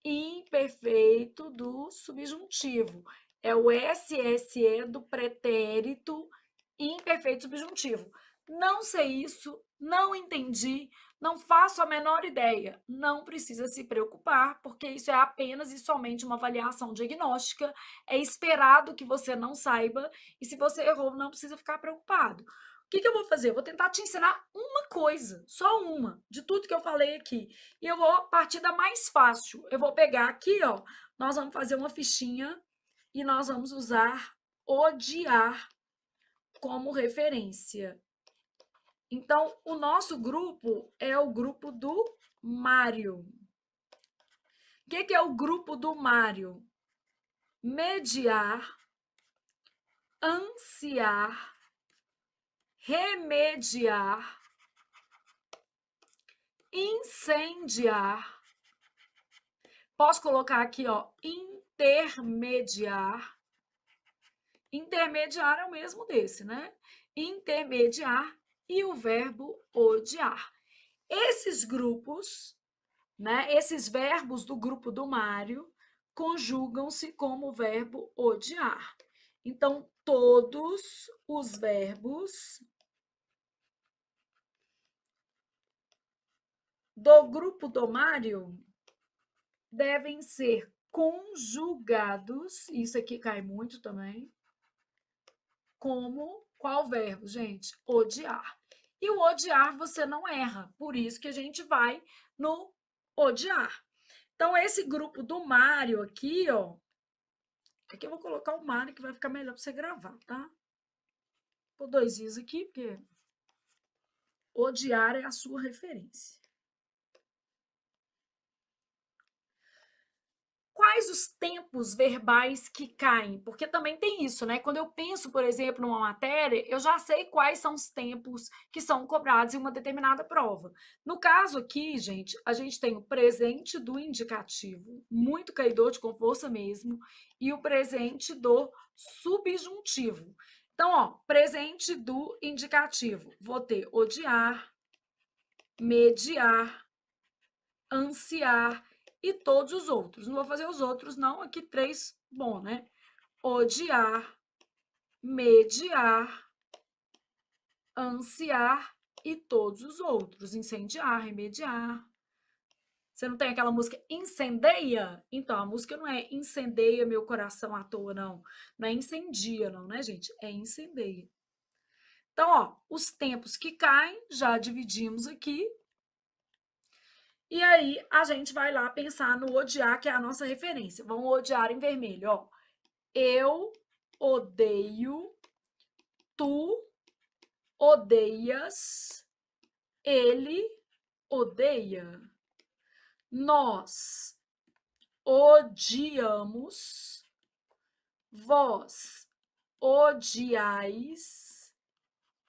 imperfeito do subjuntivo. É o SSE do pretérito imperfeito subjuntivo. Não sei isso, não entendi, não faço a menor ideia. Não precisa se preocupar, porque isso é apenas e somente uma avaliação diagnóstica. É esperado que você não saiba, e se você errou, não precisa ficar preocupado. O que eu vou fazer? Eu vou tentar te ensinar uma coisa, só uma, de tudo que eu falei aqui. E eu vou partir da mais fácil. Eu vou pegar aqui, ó, nós vamos fazer uma fichinha e nós vamos usar odiar como referência. Então, o nosso grupo é o grupo do Mário. O que é o grupo do Mário? Mediar, ansiar, remediar, incendiar. Posso colocar aqui, ó, intermediar. Intermediar é o mesmo desse, né? Intermediar e o verbo odiar. Esses grupos, né? Esses verbos do grupo do Mário conjugam-se como o verbo odiar. Então, todos os verbos do grupo do Mário devem ser conjugados, isso aqui cai muito também, como qual verbo, gente? Odiar. E o odiar você não erra, por isso que a gente vai no odiar. Então, esse grupo do Mário aqui, ó, aqui eu vou colocar o Mário que vai ficar melhor para você gravar, tá? Vou dois i's aqui, porque odiar é a sua referência. Quais os tempos verbais que caem? Porque também tem isso, né? Quando eu penso, por exemplo, numa matéria, eu já sei quais são os tempos que são cobrados em uma determinada prova. No caso aqui, gente, a gente tem o presente do indicativo, muito caidor de com força mesmo, e o presente do subjuntivo. Então, ó, presente do indicativo, vou ter odiar, mediar, ansiar e todos os outros. Não vou fazer os outros, não. Aqui 3, bom, né? Odiar, mediar, ansiar e todos os outros. Incendiar, remediar, Você não tem aquela música incendeia? Então, a música não é incendeia meu coração à toa, não. Não é incendia, não, né, gente? É incendeia. Então, ó, os tempos que caem, já dividimos aqui. E aí, a gente vai lá pensar no odiar, que é a nossa referência. Vamos odiar em vermelho, ó. Eu odeio, tu odeias, ele odeia. Nós odiamos, vós odiais,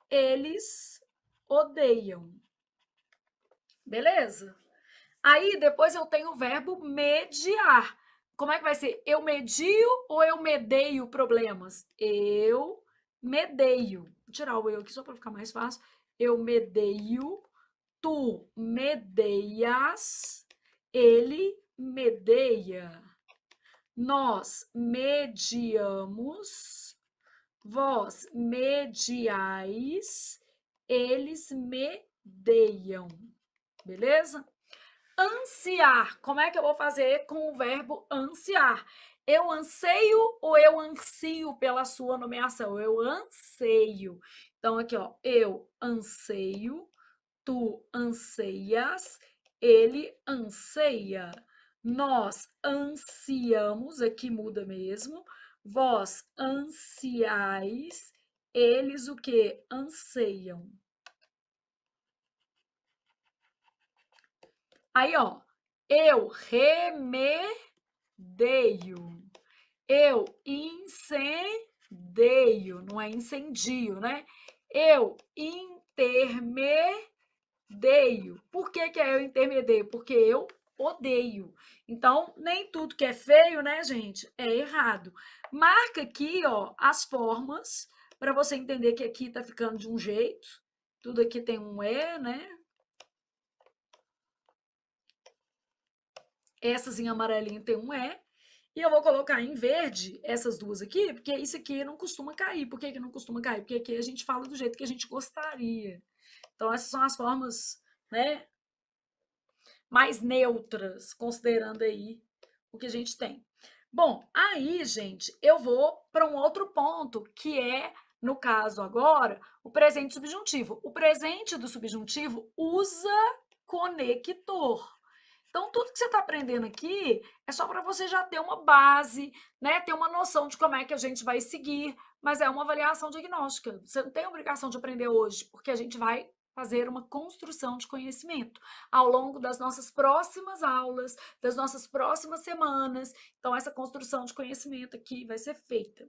eles odeiam. Beleza? Aí depois eu tenho o verbo mediar. Como é que vai ser? Eu medio ou eu medeio problemas? Eu medeio. Vou tirar o eu aqui só para ficar mais fácil. Eu medeio, tu medeias, ele medeia. Nós mediamos, vós mediais, eles medeiam. Beleza? Ansiar. Como é que eu vou fazer com o verbo ansiar? Eu anseio ou eu ansio pela sua nomeação? Eu anseio. Então, aqui, ó, eu anseio, tu anseias, ele anseia. Nós ansiamos, aqui muda mesmo. Vós ansiais, eles o que? Anseiam. Aí, ó, eu remedeio, eu incendeio, não é incendio, né? Eu intermedeio. Por que que é eu intermedeio? Porque eu odeio. Então, nem tudo que é feio, né, gente, é errado. Marca aqui, ó, as formas para você entender que aqui tá ficando de um jeito. Tudo aqui tem um E, né? Essas em amarelinho tem um E. E eu vou colocar em verde essas duas aqui, porque isso aqui não costuma cair. Por que, que não costuma cair? Porque aqui a gente fala do jeito que a gente gostaria. Então, essas são as formas, né, mais neutras, considerando aí o que a gente tem. Bom, aí, gente, eu vou para um outro ponto, que é, no caso agora, o presente subjuntivo. O presente do subjuntivo usa conector. Então, tudo que você está aprendendo aqui é só para você já ter uma base, né? Ter uma noção de como é que a gente vai seguir, mas é uma avaliação diagnóstica. Você não tem obrigação de aprender hoje, porque a gente vai fazer uma construção de conhecimento ao longo das nossas próximas aulas, das nossas próximas semanas. Então, essa construção de conhecimento aqui vai ser feita.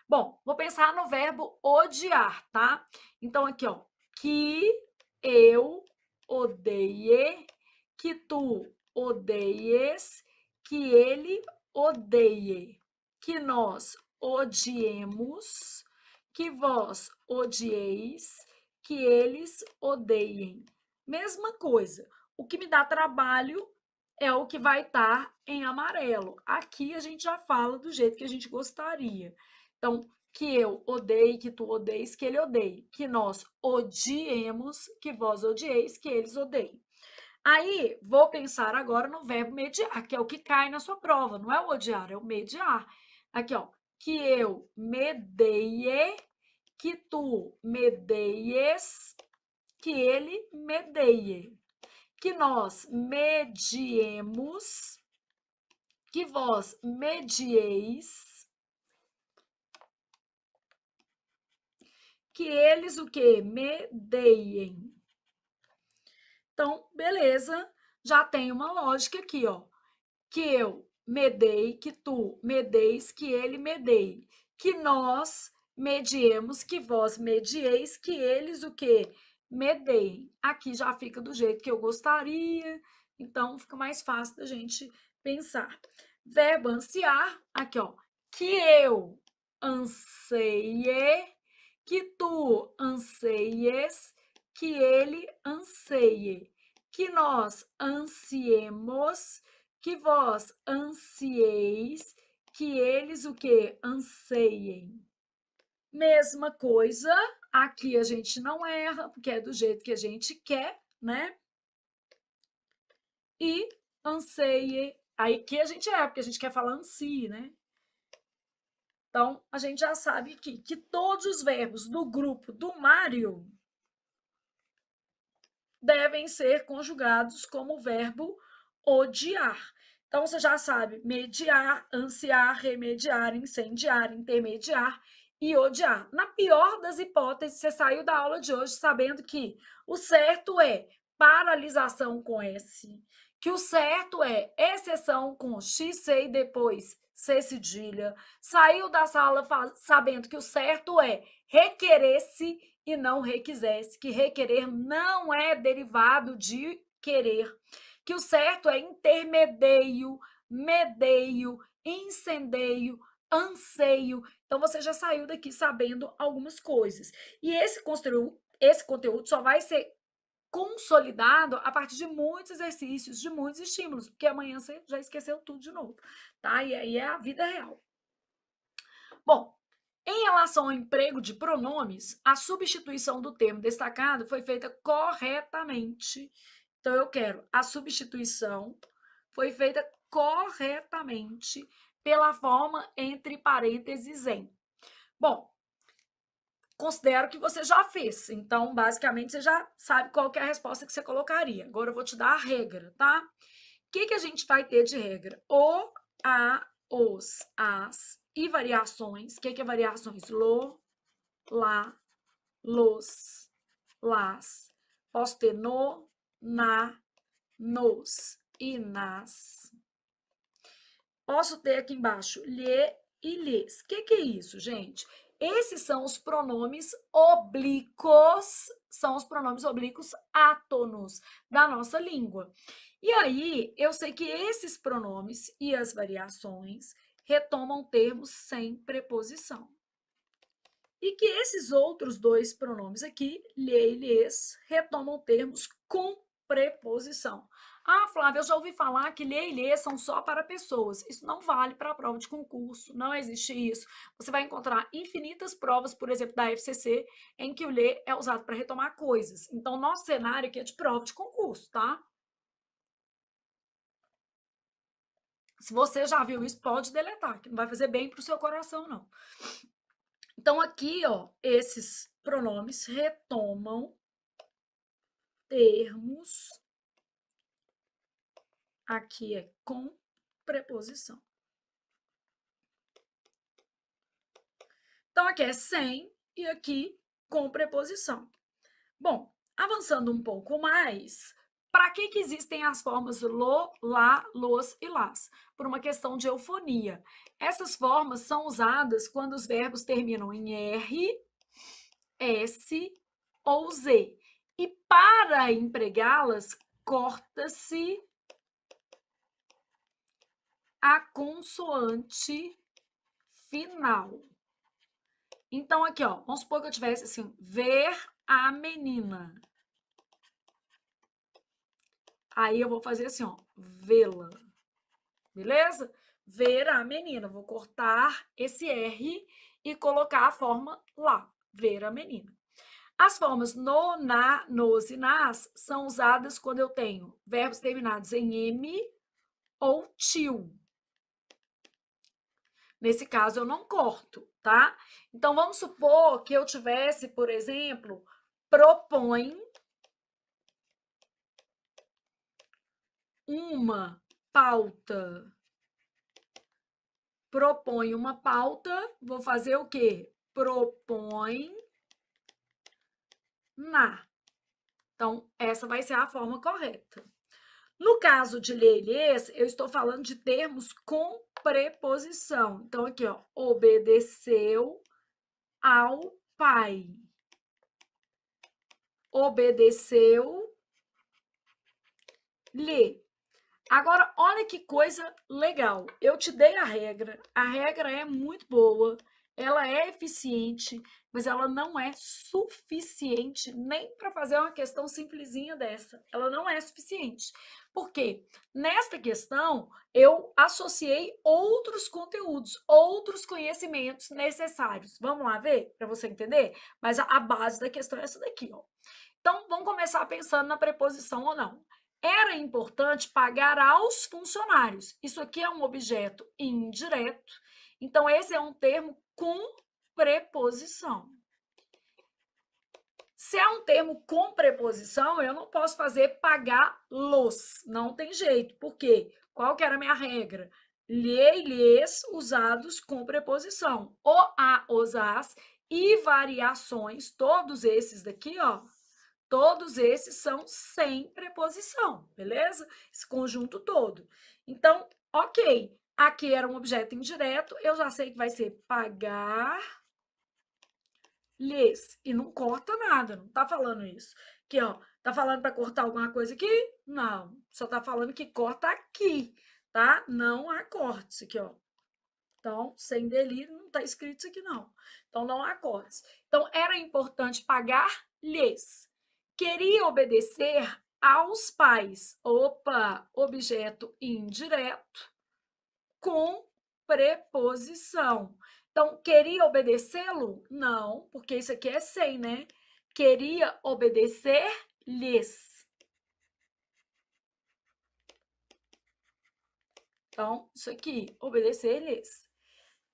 Bom, vou pensar no verbo odiar, tá? Então, aqui, ó, que eu odeie, que tu odeies, que ele odeie, que nós odiemos, que vós odieis, que eles odeiem. Mesma coisa. O que me dá trabalho é o que vai estar em amarelo. Aqui a gente já fala do jeito que a gente gostaria. Então, que eu odeie, que tu odeies, que ele odeie. Que nós odiemos, que vós odieis, que eles odeiem. Aí, vou pensar agora no verbo mediar, que é o que cai na sua prova. Não é o odiar, é o mediar. Aqui, ó. Que eu medeie, que tu medeies, que ele medeie. Que nós mediemos, que vós medieis, que eles o quê? Medeiem. Então, beleza, já tem uma lógica aqui, ó. Que eu medei, que tu medeis, que ele medeie. Que nós mediemos, que vós medieis, que eles o quê? Medeiem. Aqui já fica do jeito que eu gostaria, então fica mais fácil da gente pensar. Verbo ansiar, aqui ó, que eu anseie, que tu anseies, que ele anseie, que nós ansiemos, que vós ansieis, que eles o que? Anseiem. Mesma coisa, aqui a gente não erra, porque é do jeito que a gente quer, né? E anseie. Aí que a gente porque a gente quer falar ansie, né? Então, a gente já sabe aqui que todos os verbos do grupo do Mário devem ser conjugados como o verbo odiar. Então, você já sabe mediar, ansiar, remediar, incendiar, intermediar e odiar. Na pior das hipóteses, você saiu da aula de hoje sabendo que o certo é paralisação com S, que o certo é exceção com X, C e depois C cedilha. Saiu da sala sabendo que o certo é requerer-se e não requisesse, que requerer não é derivado de querer, que o certo é intermedeio, medeio, incendeio, anseio. Então, você já saiu daqui sabendo algumas coisas. E esse conteúdo só vai ser consolidado a partir de muitos exercícios, de muitos estímulos, porque amanhã você já esqueceu tudo de novo, tá? E aí é a vida real. Bom, em relação ao emprego de pronomes, a substituição do termo destacado foi feita corretamente. Então, eu quero a substituição foi feita corretamente pela forma entre parênteses em. Bom, considero que você já fez. Então, basicamente, você já sabe qual que é a resposta que você colocaria. Agora eu vou te dar a regra, tá? O que a gente vai ter de regra? O, a, os, as e variações. O que é variações? Lo, lá, los, las. Posso ter no, na, nos e nas. Posso ter aqui embaixo lhe e lhes. O que é isso, gente? Esses são os pronomes oblíquos, são os pronomes oblíquos átonos da nossa língua. E aí, eu sei que esses pronomes e as variações retomam termos sem preposição. E que esses outros dois pronomes aqui, lhe e lhes, retomam termos com preposição. Ah, Flávia, eu já ouvi falar que lhe e lhes são só para pessoas. Isso não vale para a prova de concurso, não existe isso. Você vai encontrar infinitas provas, por exemplo, da FCC, em que o lhe é usado para retomar coisas. Então, nosso cenário aqui é de prova de concurso, tá? Se você já viu isso, pode deletar, que não vai fazer bem para o seu coração, não. Então, aqui, ó, esses pronomes retomam termos. Aqui é com preposição. Então, aqui é sem e aqui com preposição. Bom, avançando um pouco mais, para que existem as formas lo, lá, los e las? Por uma questão de eufonia. Essas formas são usadas quando os verbos terminam em R, S ou Z. E para empregá-las, corta-se a consoante final. Então, aqui, ó, vamos supor que eu tivesse assim, ver a menina. Aí eu vou fazer assim, ó, vê-la. Beleza? Ver a menina. Vou cortar esse R e colocar a forma lá, ver a menina. As formas no, na, nos e nas são usadas quando eu tenho verbos terminados em M ou til. Nesse caso, eu não corto, tá? Então, vamos supor que eu tivesse, por exemplo, propõe uma pauta. Propõe uma pauta, vou fazer o quê? Propõe na. Então, essa vai ser a forma correta. No caso de lhe e lhes, eu estou falando de termos com preposição. Então, aqui, ó, obedeceu ao pai. Obedeceu-lhe. Agora, olha que coisa legal. Eu te dei a regra é muito boa, ela é eficiente, mas ela não é suficiente nem para fazer uma questão simplesinha dessa. Ela não é suficiente. Por quê? Nesta questão, eu associei outros conteúdos, outros conhecimentos necessários. Vamos lá ver, para você entender? Mas a base da questão é essa daqui, ó. Então, vamos começar pensando na preposição ou não. era importante pagar aos funcionários. Isso aqui é um objeto indireto, então esse é um termo com preposição. Se é um termo com preposição, eu não posso fazer pagar-los. Não tem jeito. Por quê? Qual que era a minha regra? Lhe e lhes usados com preposição. O, a, os, as e variações, todos esses daqui, ó, todos esses são sem preposição, beleza? Esse conjunto todo. Então, ok. Aqui era um objeto indireto, eu já sei que vai ser pagar lhes, e não corta nada, não tá falando isso. Aqui, ó, tá falando para cortar alguma coisa aqui? Não, só tá falando que corta aqui, tá? Não há cortes aqui, ó. Então, sem delírio, não tá escrito isso aqui, não. Então, não há cortes. Então, era importante pagar-lhes. Queria obedecer aos pais. Opa, objeto indireto com preposição. Então, queria obedecê-lo? Não, porque isso aqui é sem, né? Queria obedecer-lhes. Então, isso aqui, obedecer-lhes.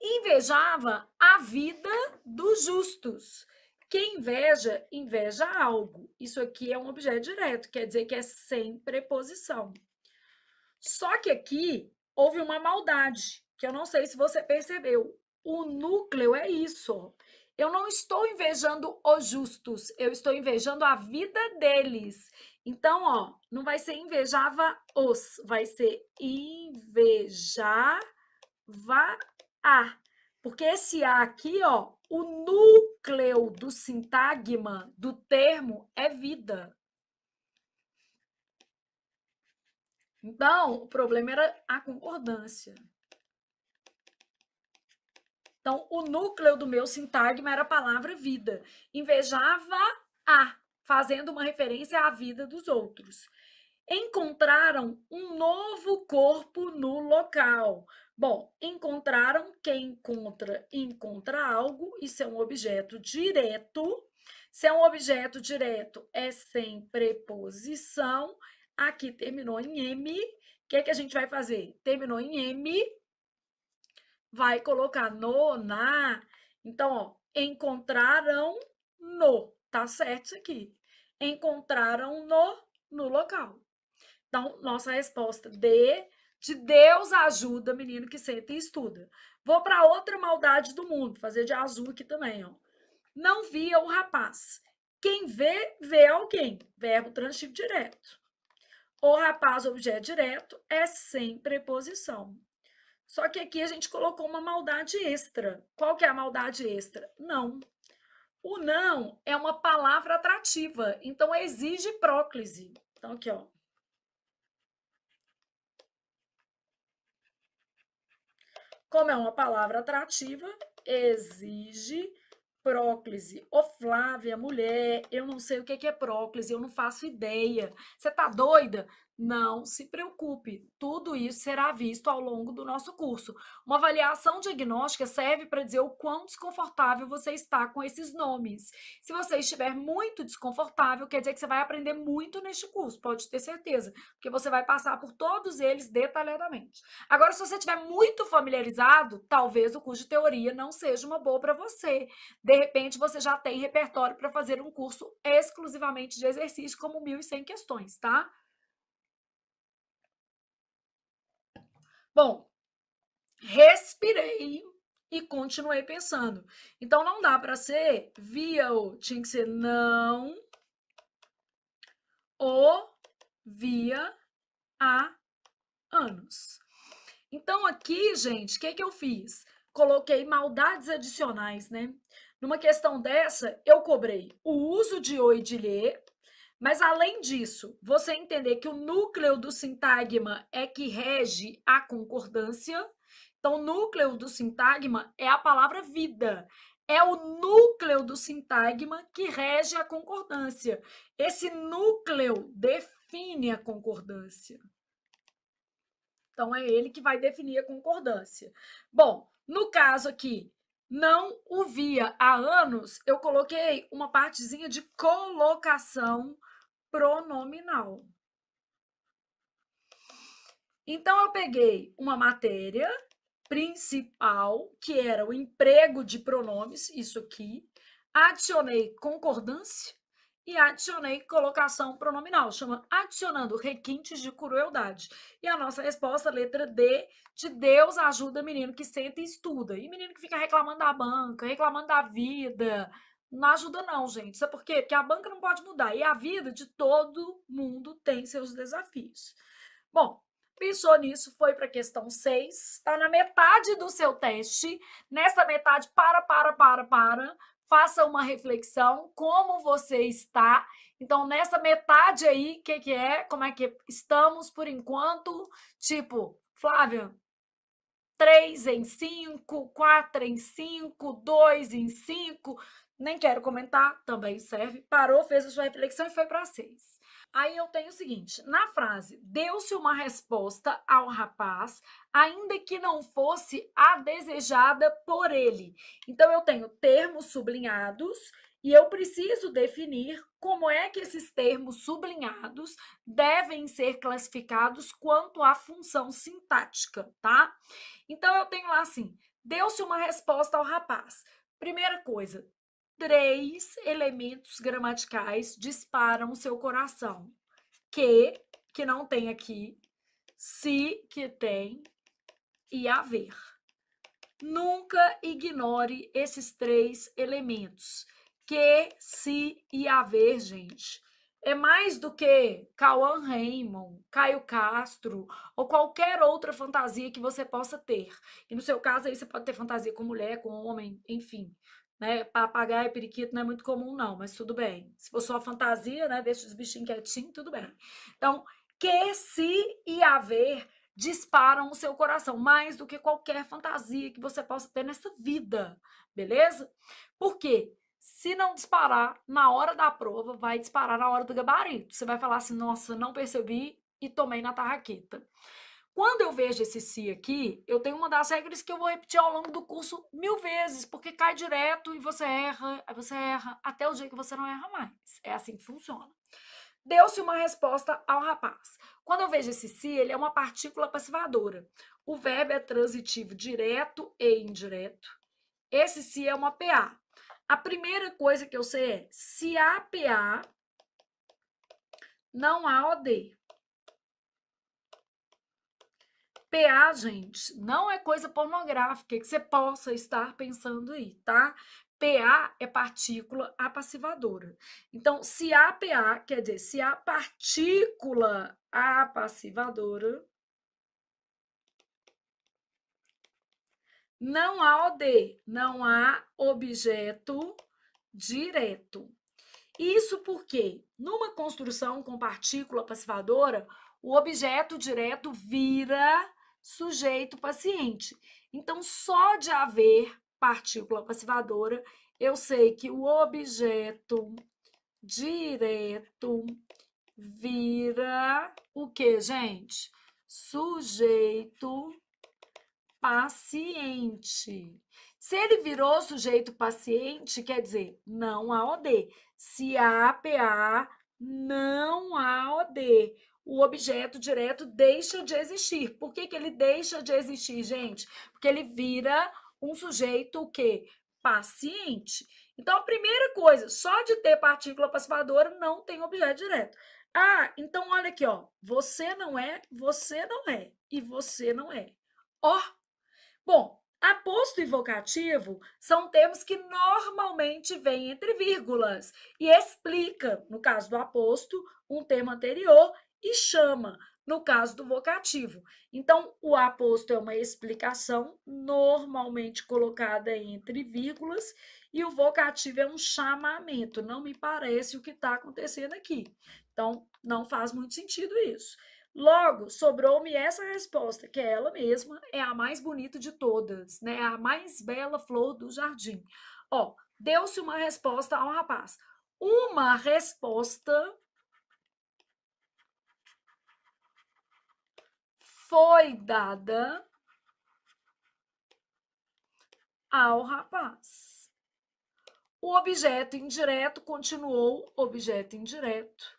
Invejava a vida dos justos. Quem inveja, inveja algo. Isso aqui é um objeto direto, quer dizer que é sem preposição. Só que aqui houve uma maldade, que eu não sei se você percebeu. O núcleo é isso. Eu não estou invejando os justos, eu estou invejando a vida deles. Então, ó, não vai ser invejava os, vai ser invejava a. Porque esse a aqui, ó, o núcleo do sintagma do termo é vida. Então, o problema era a concordância. Então, o núcleo do meu sintagma era a palavra vida. Invejava a, fazendo uma referência à vida dos outros. Encontraram um novo corpo no local. Bom, encontraram, quem encontra, encontra algo, isso é um objeto direto. Se é um objeto direto, é sem preposição. Aqui terminou em M. O que é que a gente vai fazer? Terminou em M, vai colocar no, na. Então, ó, encontraram no. Tá certo isso aqui. Encontraram no local. Então, nossa resposta de Deus ajuda menino que senta e estuda. Vou para outra maldade do mundo, fazer de azul aqui também, ó. Não via o rapaz. Quem vê, vê alguém. Verbo transitivo direto. O rapaz, objeto direto, é sem preposição. Só que aqui a gente colocou uma maldade extra. Qual que é a maldade extra? Não. O não é uma palavra atrativa, então exige próclise. Então, aqui, ó. Como é uma palavra atrativa, exige próclise. Ô, Flávia, mulher, eu não sei o que é próclise, eu não faço ideia. Você tá doida? Não se preocupe, tudo isso será visto ao longo do nosso curso. Uma avaliação diagnóstica serve para dizer o quão desconfortável você está com esses nomes. Se você estiver muito desconfortável, quer dizer que você vai aprender muito neste curso, pode ter certeza, porque você vai passar por todos eles detalhadamente. Agora, se você estiver muito familiarizado, talvez o curso de teoria não seja uma boa para você. De repente, você já tem repertório para fazer um curso exclusivamente de exercício, como 1.100 questões, tá? Bom, respirei e continuei pensando. Então, não dá para ser via o, tinha que ser não o via há anos. Então, aqui, gente, o que eu fiz? Coloquei maldades adicionais, né? Numa questão dessa, eu cobrei o uso de o e de lhe, mas além disso, você entender que o núcleo do sintagma é que rege a concordância. Então, o núcleo do sintagma é a palavra vida. É o núcleo do sintagma que rege a concordância. Esse núcleo define a concordância. Então, é ele que vai definir a concordância. Bom, no caso aqui, não o via há anos, eu coloquei uma partezinha de colocação pronominal. Então, eu peguei uma matéria principal, que era o emprego de pronomes, isso aqui, adicionei concordância e adicionei colocação pronominal, chama adicionando requintes de crueldade. E a nossa resposta, letra D, de Deus ajuda menino que senta e estuda. E menino que fica reclamando da banca, reclamando da vida, não ajuda não, gente. Sabe por quê? Porque a banca não pode mudar e a vida de todo mundo tem seus desafios. Bom, pensou nisso, foi para a questão 6, está na metade do seu teste. Nessa metade, faça uma reflexão, como você está. Então, nessa metade aí, o que é? Como é que estamos por enquanto? Tipo, Flávia, 3 em 5, 4 em 5, 2 em 5. Nem quero comentar, também serve. Parou, fez a sua reflexão e foi para 6. Aí eu tenho o seguinte, na frase, deu-se uma resposta ao rapaz, ainda que não fosse a desejada por ele. Então, eu tenho termos sublinhados e eu preciso definir como é que esses termos sublinhados devem ser classificados quanto à função sintática, tá? Então, eu tenho lá assim, deu-se uma resposta ao rapaz. Primeira coisa, 3 elementos gramaticais disparam o seu coração. Que não tem aqui, se, que tem, e haver. Nunca ignore esses 3 elementos. Que, se e haver, gente. É mais do que Cauã Raymond, Caio Castro ou qualquer outra fantasia que você possa ter. E no seu caso aí você pode ter fantasia com mulher, com homem, enfim. Né? Papagaio e periquito não é muito comum não, mas tudo bem. Se for só fantasia, né, deixa os bichinhos quietinhos, tudo bem. Então, que, se e haver disparam o seu coração, mais do que qualquer fantasia que você possa ter nessa vida, beleza? Por quê? Se não disparar na hora da prova, vai disparar na hora do gabarito. Você vai falar assim, nossa, não percebi e tomei na tarraqueta. Quando eu vejo esse se aqui, eu tenho uma das regras que eu vou repetir ao longo do curso 1000 vezes, porque cai direto e você erra, aí você erra, até o dia que você não erra mais. É assim que funciona. Deu-se uma resposta ao rapaz. Quando eu vejo esse se, ele é uma partícula passivadora. O verbo é transitivo direto e indireto. Esse se é uma PA. A primeira coisa que eu sei é, se há PA, não há OD. PA, gente, não é coisa pornográfica que você possa estar pensando aí, tá? PA é partícula apassivadora. Então, se há PA, quer dizer, se há partícula apassivadora, não há OD, não há objeto direto. Isso porque, numa construção com partícula passivadora, o objeto direto vira sujeito paciente. Então, só de haver partícula passivadora, eu sei que o objeto direto vira o quê, gente? Sujeito paciente. Se ele virou sujeito paciente, quer dizer, não há OD. Se há PA, não há OD. O objeto direto deixa de existir. Por que ele deixa de existir, gente? Porque ele vira um sujeito o quê? Paciente. Então, a primeira coisa, só de ter partícula passivadora não tem objeto direto. Ah, então olha aqui, ó. Você não é e você não é. Ó, bom, aposto e vocativo são termos que normalmente vêm entre vírgulas e explica, no caso do aposto, um termo anterior e chama, no caso do vocativo. Então, o aposto é uma explicação normalmente colocada entre vírgulas e o vocativo é um chamamento. Não me parece o que está acontecendo aqui. Então, não faz muito sentido isso. Logo, sobrou-me essa resposta, que é ela mesma, é a mais bonita de todas, né? A mais bela flor do jardim. Ó, deu-se uma resposta ao rapaz. Uma resposta foi dada ao rapaz. O objeto indireto continuou objeto indireto.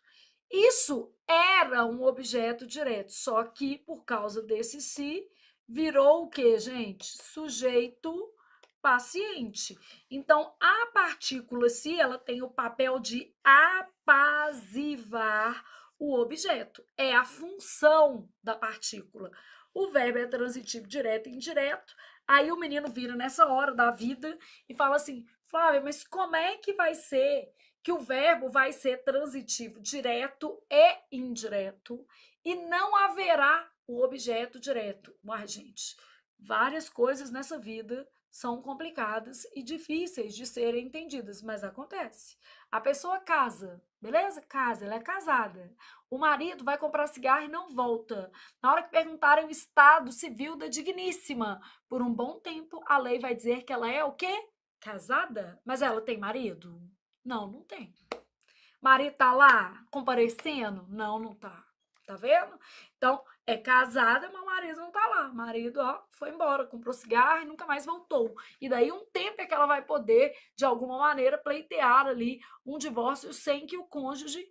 Isso era um objeto direto, só que por causa desse se, virou o quê, gente? Sujeito paciente. Então, a partícula se, ela tem o papel de apaziguar o objeto. É a função da partícula. O verbo é transitivo direto e indireto. Aí o menino vira nessa hora da vida e fala assim: Flávia, mas como é que vai ser que o verbo vai ser transitivo direto e indireto e não haverá o objeto direto? Uai, gente, várias coisas nessa vida são complicadas e difíceis de serem entendidas, mas acontece. A pessoa casa, beleza? Casa, ela é casada. O marido vai comprar cigarro e não volta. Na hora que perguntarem o estado civil da digníssima, por um bom tempo a lei vai dizer que ela é o quê? Casada? Mas ela tem marido? Não, não tem. Marido tá lá comparecendo? Não, não tá. Tá vendo? Então, é casada, mas o marido não tá lá. O marido, ó, foi embora, comprou cigarro e nunca mais voltou. E daí um tempo é que ela vai poder, de alguma maneira, pleitear ali um divórcio sem que o cônjuge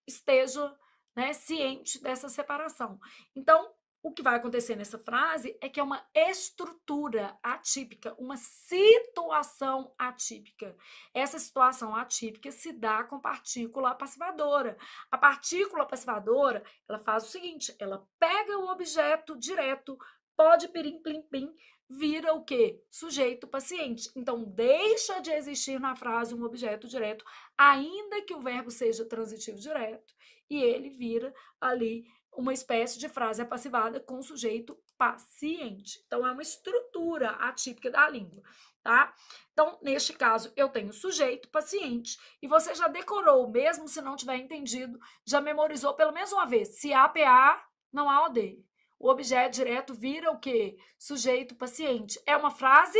esteja, né, ciente dessa separação. Então, o que vai acontecer nessa frase é que é uma estrutura atípica, uma situação atípica. Essa situação atípica se dá com partícula passivadora. A partícula passivadora, ela faz o seguinte, ela pega o objeto direto, pode pirim, plim, plim, vira o quê? Sujeito paciente. Então, deixa de existir na frase um objeto direto, ainda que o verbo seja transitivo direto, e ele vira ali uma espécie de frase apassivada com sujeito paciente. Então, é uma estrutura atípica da língua, tá? Então, neste caso, eu tenho sujeito paciente, e você já decorou, mesmo se não tiver entendido, já memorizou pelo menos uma vez. Se há PA, não há OD. O objeto direto vira o quê? Sujeito paciente. É uma frase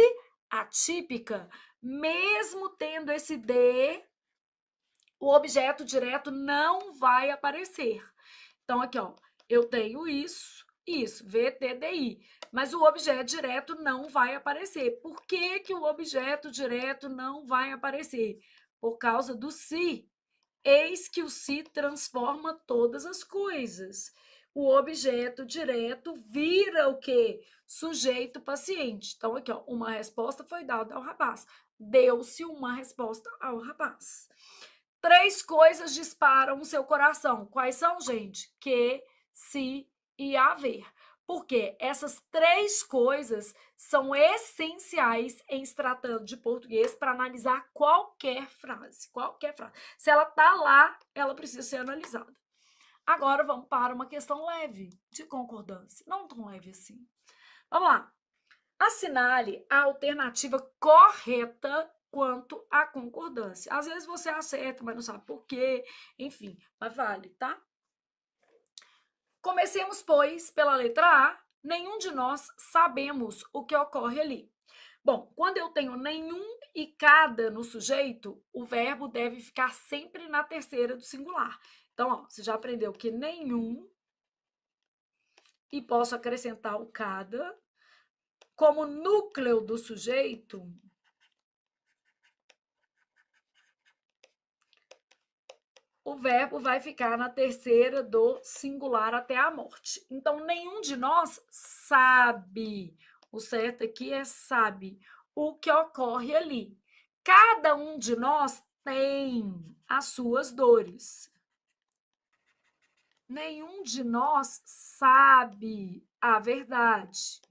atípica. Mesmo tendo esse D, o objeto direto não vai aparecer. Então, aqui, ó, eu tenho isso, VTDI, mas o objeto direto não vai aparecer. Por que que o objeto direto não vai aparecer? Por causa do se. Eis que o se transforma todas as coisas. O objeto direto vira o quê? Sujeito paciente. Então, aqui, ó, uma resposta foi dada ao rapaz. Deu-se uma resposta ao rapaz. 3 coisas disparam o seu coração. Quais são, gente? Que, se e haver. Porque essas 3 coisas são essenciais em se tratando de português para analisar qualquer frase. Qualquer frase. Se ela está lá, ela precisa ser analisada. Agora vamos para uma questão leve de concordância. Não tão leve assim. Vamos lá. Assinale a alternativa correta quanto à concordância. Às vezes você acerta, mas não sabe por quê. Enfim, mas vale, tá? Comecemos, pois, pela letra A. Nenhum de nós sabemos o que ocorre ali. Bom, quando eu tenho nenhum e cada no sujeito, o verbo deve ficar sempre na terceira do singular. Então, ó, você já aprendeu que nenhum e posso acrescentar o cada. Como núcleo do sujeito, o verbo vai ficar na terceira do singular até a morte. Então, nenhum de nós sabe, o certo aqui é sabe, o que ocorre ali. Cada um de nós tem as suas dores. Nenhum de nós sabe a verdade.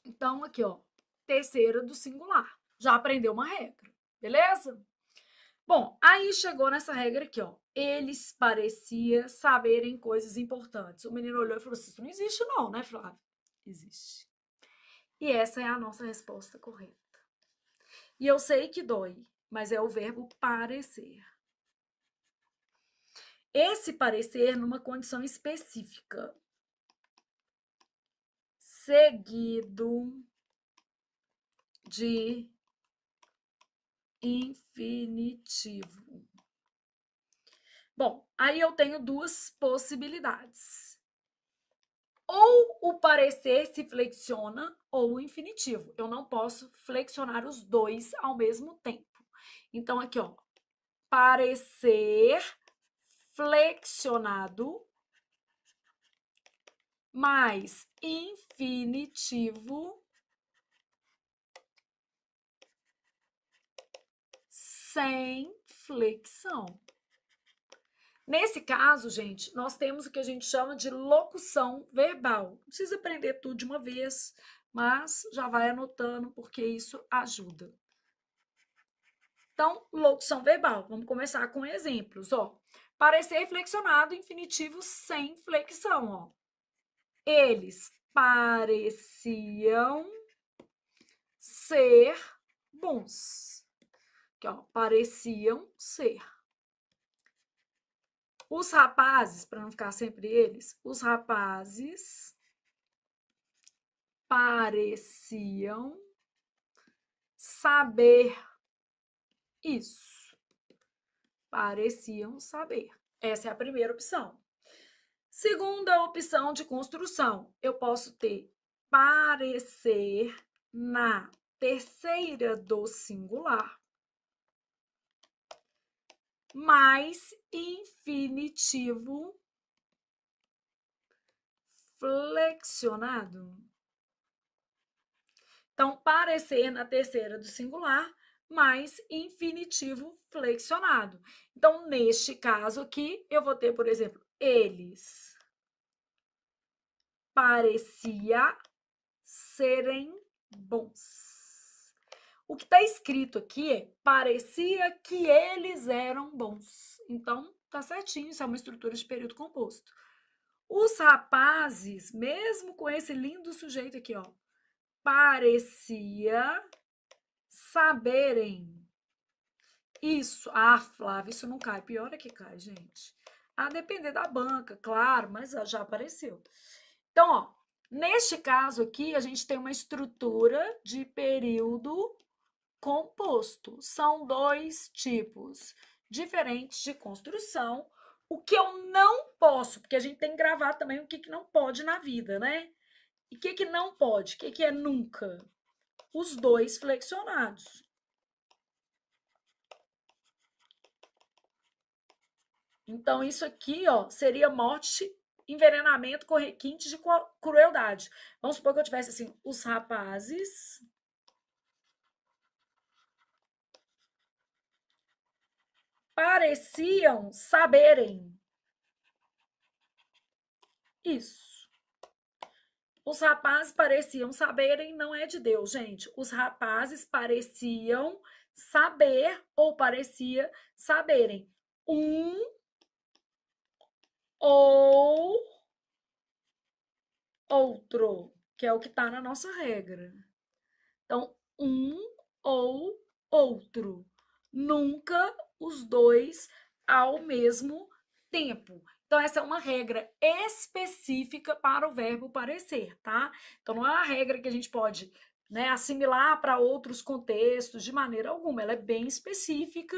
Então, aqui, ó, terceira do singular. Já aprendeu uma regra, beleza? Bom, aí chegou nessa regra aqui, ó. Eles pareciam saberem coisas importantes. O menino olhou e falou assim: isso não existe, não, né, Flávio? Existe. E essa é a nossa resposta correta. E eu sei que dói, mas é o verbo parecer. Esse parecer numa condição específica. Seguido de infinitivo. Bom, aí eu tenho duas possibilidades. Ou o parecer se flexiona ou o infinitivo. Eu não posso flexionar os dois ao mesmo tempo. Então, aqui, ó, parecer flexionado mais infinitivo sem flexão. Nesse caso, gente, nós temos o que a gente chama de locução verbal. Não precisa aprender tudo de uma vez, mas já vai anotando porque isso ajuda. Então, locução verbal. Vamos começar com exemplos, ó. Parecer flexionado, infinitivo sem flexão, ó. Eles pareciam ser bons. Aqui, ó, pareciam ser. Os rapazes, para não ficar sempre eles, os rapazes pareciam saber isso. Pareciam saber. Essa é a primeira opção. Segunda opção de construção, eu posso ter parecer na terceira do singular mais infinitivo flexionado. Então, parecer na terceira do singular mais infinitivo flexionado. Então, neste caso aqui, eu vou ter, por exemplo, eles parecia serem bons. O que está escrito aqui é parecia que eles eram bons. Então, tá certinho, isso é uma estrutura de período composto. Os rapazes, mesmo com esse lindo sujeito aqui, ó, parecia saberem isso. Ah, Flávia, isso não cai. Pior é que cai, gente. A depender da banca, claro, mas já apareceu. Então, ó, neste caso aqui, a gente tem uma estrutura de período composto. São dois tipos diferentes de construção. O que eu não posso, porque a gente tem que gravar também o que não pode na vida, né? E o que não pode? O que é nunca? Os dois flexionados. Então, isso aqui, ó, seria morte, envenenamento com requinte de crueldade. Vamos supor que eu tivesse assim, os rapazes pareciam saberem isso. Os rapazes pareciam saberem, não é de Deus, gente. Os rapazes pareciam saber ou parecia saberem. Um ou outro, que é o que está na nossa regra. Então, um ou outro. Nunca os dois ao mesmo tempo. Então, essa é uma regra específica para o verbo parecer, tá? Então, não é uma regra que a gente pode, né, assimilar para outros contextos de maneira alguma. Ela é bem específica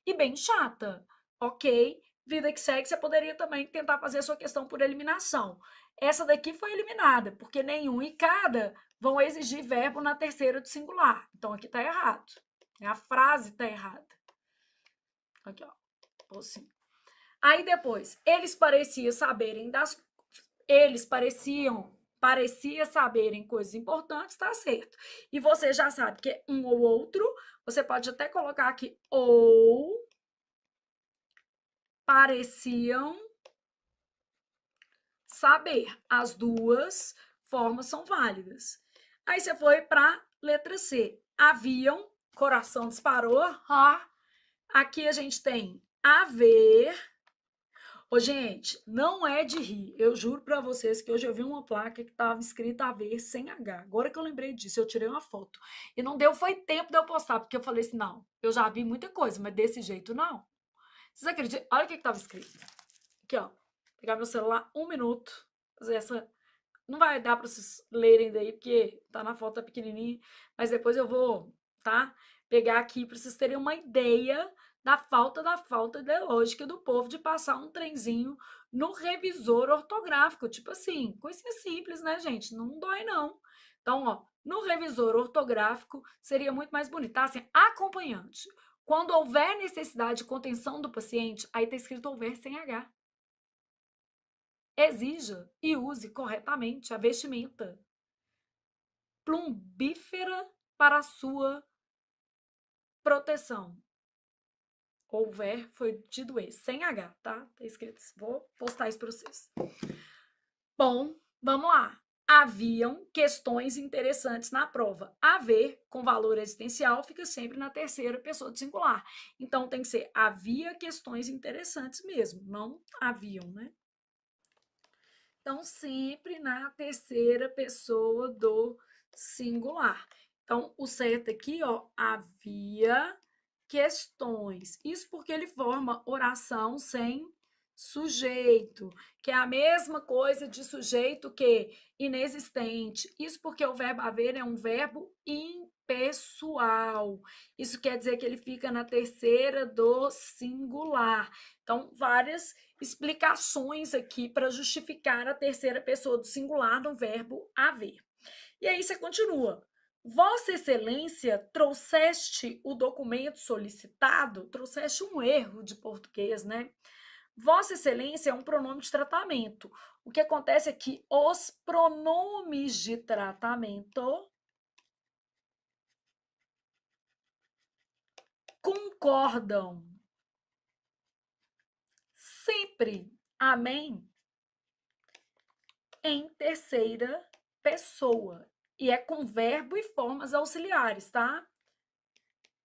e bem chata, ok? Vida que segue, você poderia também tentar fazer a sua questão por eliminação. Essa daqui foi eliminada, porque nenhum e cada vão exigir verbo na terceira do singular. Então, aqui está errado. A frase está errada. Aqui, ó. Assim. Aí depois, eles pareciam saberem das... Eles parecia saberem coisas importantes, tá certo. E você já sabe que é um ou outro. Você pode até colocar aqui ou pareciam saber. As duas formas são válidas. Aí você foi para letra C. Haviam, coração disparou. Aqui a gente tem haver. Ô, gente, não é de rir. Eu juro para vocês que hoje eu vi uma placa que estava escrita haver sem H. Agora que eu lembrei disso, eu tirei uma foto. E não deu, foi tempo de eu postar, porque eu falei assim, não, eu já vi muita coisa, mas desse jeito não. Vocês acreditam? Olha o que estava escrito. Aqui, ó. Pegar meu celular, 1 minuto. Fazer essa... Não vai dar para vocês lerem daí, porque tá na foto pequenininha. Mas depois eu vou, tá? Pegar aqui para vocês terem uma ideia da falta ideológica do povo de passar um trenzinho no revisor ortográfico. Tipo assim, coisinha simples, né, gente? Não dói, não. Então, ó, no revisor ortográfico seria muito mais bonito, tá? Assim, acompanhante. Quando houver necessidade de contenção do paciente, aí está escrito houver sem H. Exija e use corretamente a vestimenta plumbífera para a sua proteção. Houver foi dito esse, sem H, tá? Tá escrito isso. Vou postar isso para vocês. Bom, vamos lá. Haviam questões interessantes na prova. Haver, com valor existencial, fica sempre na terceira pessoa do singular. Então, tem que ser havia questões interessantes mesmo, não haviam, né? Então, sempre na terceira pessoa do singular. Então, o certo aqui, ó, havia questões. Isso porque ele forma oração sem sujeito, que é a mesma coisa de sujeito que inexistente. Isso porque o verbo haver é um verbo impessoal. Isso quer dizer que ele fica na terceira do singular. Então, várias explicações aqui para justificar a terceira pessoa do singular no verbo haver. E aí você continua. Vossa Excelência, trouxeste o documento solicitado? Trouxeste um erro de português, né? Vossa Excelência é um pronome de tratamento. O que acontece é que os pronomes de tratamento concordam sempre, amém, em terceira pessoa. E é com verbo e formas auxiliares, tá?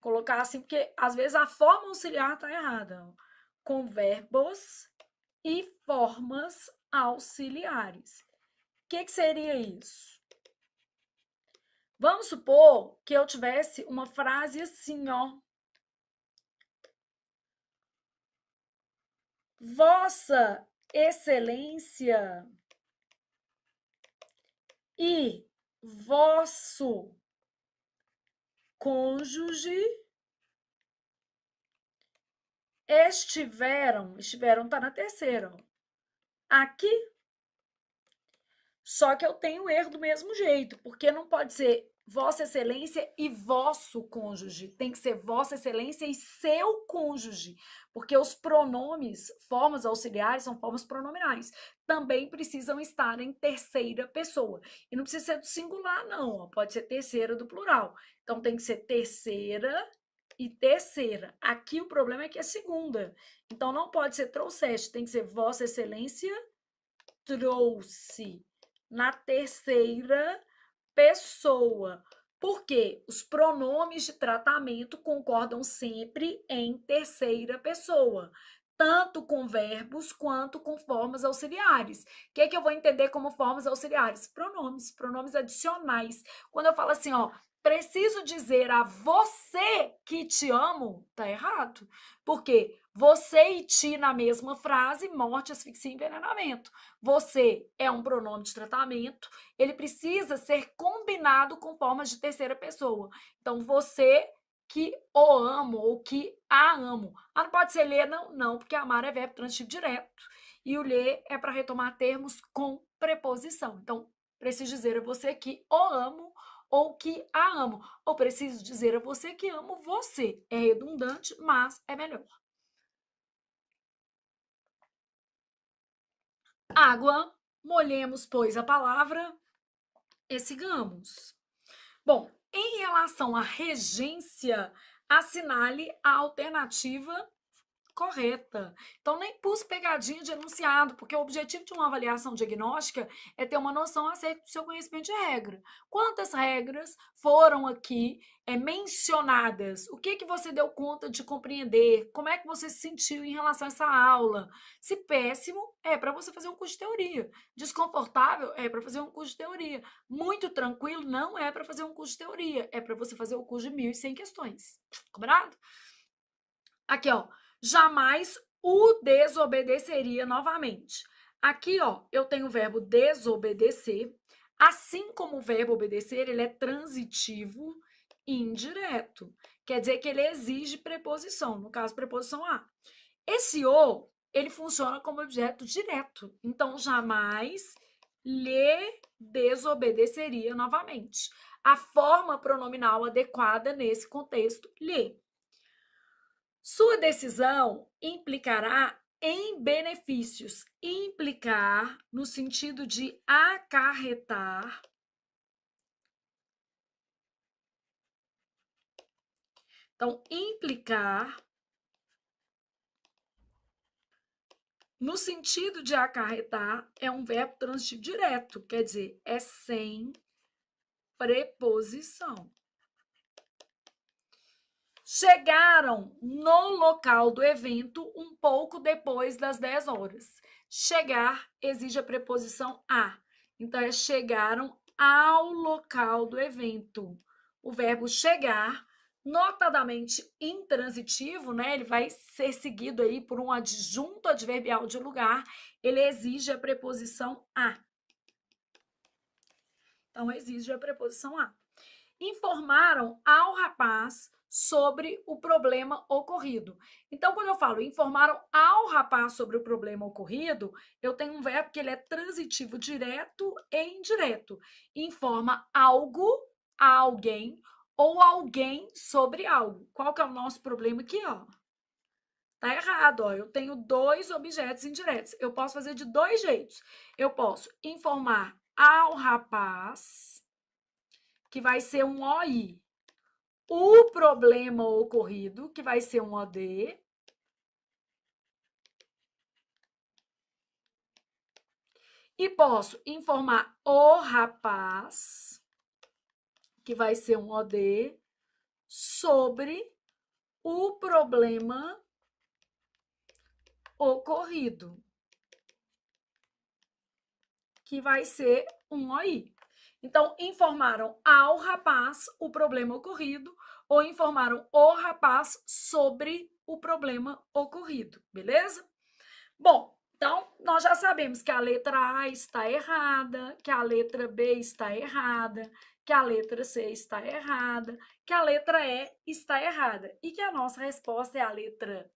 Colocar assim, porque às vezes a forma auxiliar tá errada. Com verbos e formas auxiliares. O que seria isso? Vamos supor que eu tivesse uma frase assim, ó. Vossa Excelência e vosso cônjuge estiveram tá na terceira, ó. Aqui, só que eu tenho erro do mesmo jeito, porque não pode ser Vossa Excelência e vosso cônjuge, tem que ser Vossa Excelência e seu cônjuge, porque os pronomes, formas auxiliares, são formas pronominais, também precisam estar em terceira pessoa. E não precisa ser do singular, não, ó, pode ser terceira do plural. Então tem que ser terceira e terceira. Aqui o problema é que é segunda. Então não pode ser trouxeste, tem que ser Vossa Excelência trouxe na terceira pessoa. Porque os pronomes de tratamento concordam sempre em terceira pessoa, tanto com verbos quanto com formas auxiliares. O que eu vou entender como formas auxiliares? Pronomes adicionais. Quando eu falo assim, ó, preciso dizer a você que te amo, tá errado. Porque você e ti na mesma frase, morte, asfixia e envenenamento. Você é um pronome de tratamento, ele precisa ser combinado com formas de terceira pessoa. Então, você que o amo ou que a amo. Ah, não pode ser ler, não? Não, porque amar é verbo transitivo direto. E o ler é para retomar termos com preposição. Então, preciso dizer a você que o amo ou que a amo. Ou preciso dizer a você que amo você. É redundante, mas é melhor. Água, molhemos, pois, a palavra e sigamos. Bom, em relação à regência, assinale a alternativa correta. Então, nem pus pegadinha de enunciado, porque o objetivo de uma avaliação diagnóstica é ter uma noção acerca do seu conhecimento de regra. Quantas regras foram aqui mencionadas? O que você deu conta de compreender? Como é que você se sentiu em relação a essa aula? Se péssimo, é para você fazer um curso de teoria. Desconfortável, é para fazer um curso de teoria. Muito tranquilo, não é para fazer um curso de teoria. É para você fazer o curso de 1.100 questões. Combinado? Aqui, ó. Jamais o desobedeceria novamente. Aqui, ó, eu tenho o verbo desobedecer. Assim como o verbo obedecer, ele é transitivo indireto. Quer dizer que ele exige preposição, no caso, preposição a. Esse o, ele funciona como objeto direto. Então, jamais lhe desobedeceria novamente. A forma pronominal adequada nesse contexto, lhe. Sua decisão implicará em benefícios. Implicar no sentido de acarretar. Então, implicar no sentido de acarretar é um verbo transitivo direto, quer dizer, é sem preposição. Chegaram no local do evento um pouco depois das 10 horas. Chegar exige a preposição a. Então, é chegaram ao local do evento. O verbo chegar, notadamente intransitivo, né? Ele vai ser seguido aí por um adjunto adverbial de lugar. Ele exige a preposição a. Então, exige a preposição a. Informaram ao rapaz sobre o problema ocorrido. Então, quando eu falo informaram ao rapaz sobre o problema ocorrido, eu tenho um verbo que ele é transitivo direto e indireto. Informa algo a alguém ou alguém sobre algo. Qual que é o nosso problema aqui, ó? Tá errado, ó. Eu tenho dois objetos indiretos. Eu posso fazer de dois jeitos. Eu posso informar ao rapaz, que vai ser um OI. O problema ocorrido, que vai ser um OD. E posso informar o rapaz, que vai ser um OD, sobre o problema ocorrido, que vai ser um OI. Então, informaram ao rapaz o problema ocorrido ou informaram o rapaz sobre o problema ocorrido, beleza? Bom, então nós já sabemos que a letra A está errada, que a letra B está errada, que a letra C está errada, que a letra E está errada e que a nossa resposta é a letra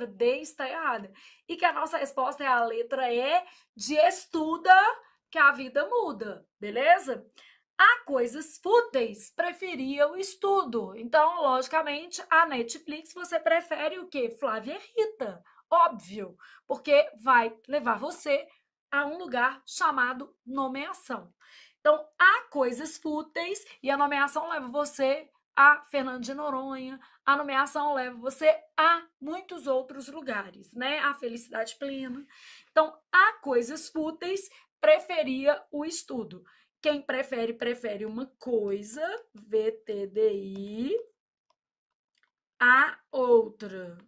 D está errada e que a nossa resposta é a letra E de estuda que a vida muda, beleza? A coisas fúteis preferia o estudo. Então, logicamente, a Netflix você prefere o quê? Flávia Rita. Óbvio, porque vai levar você a um lugar chamado nomeação. Então, há coisas fúteis e a nomeação leva você a Fernando de Noronha, a nomeação leva você a muitos outros lugares, né? A felicidade plena. Então, há coisas fúteis, preferia o estudo. Quem prefere, prefere uma coisa, VTDI, a outra.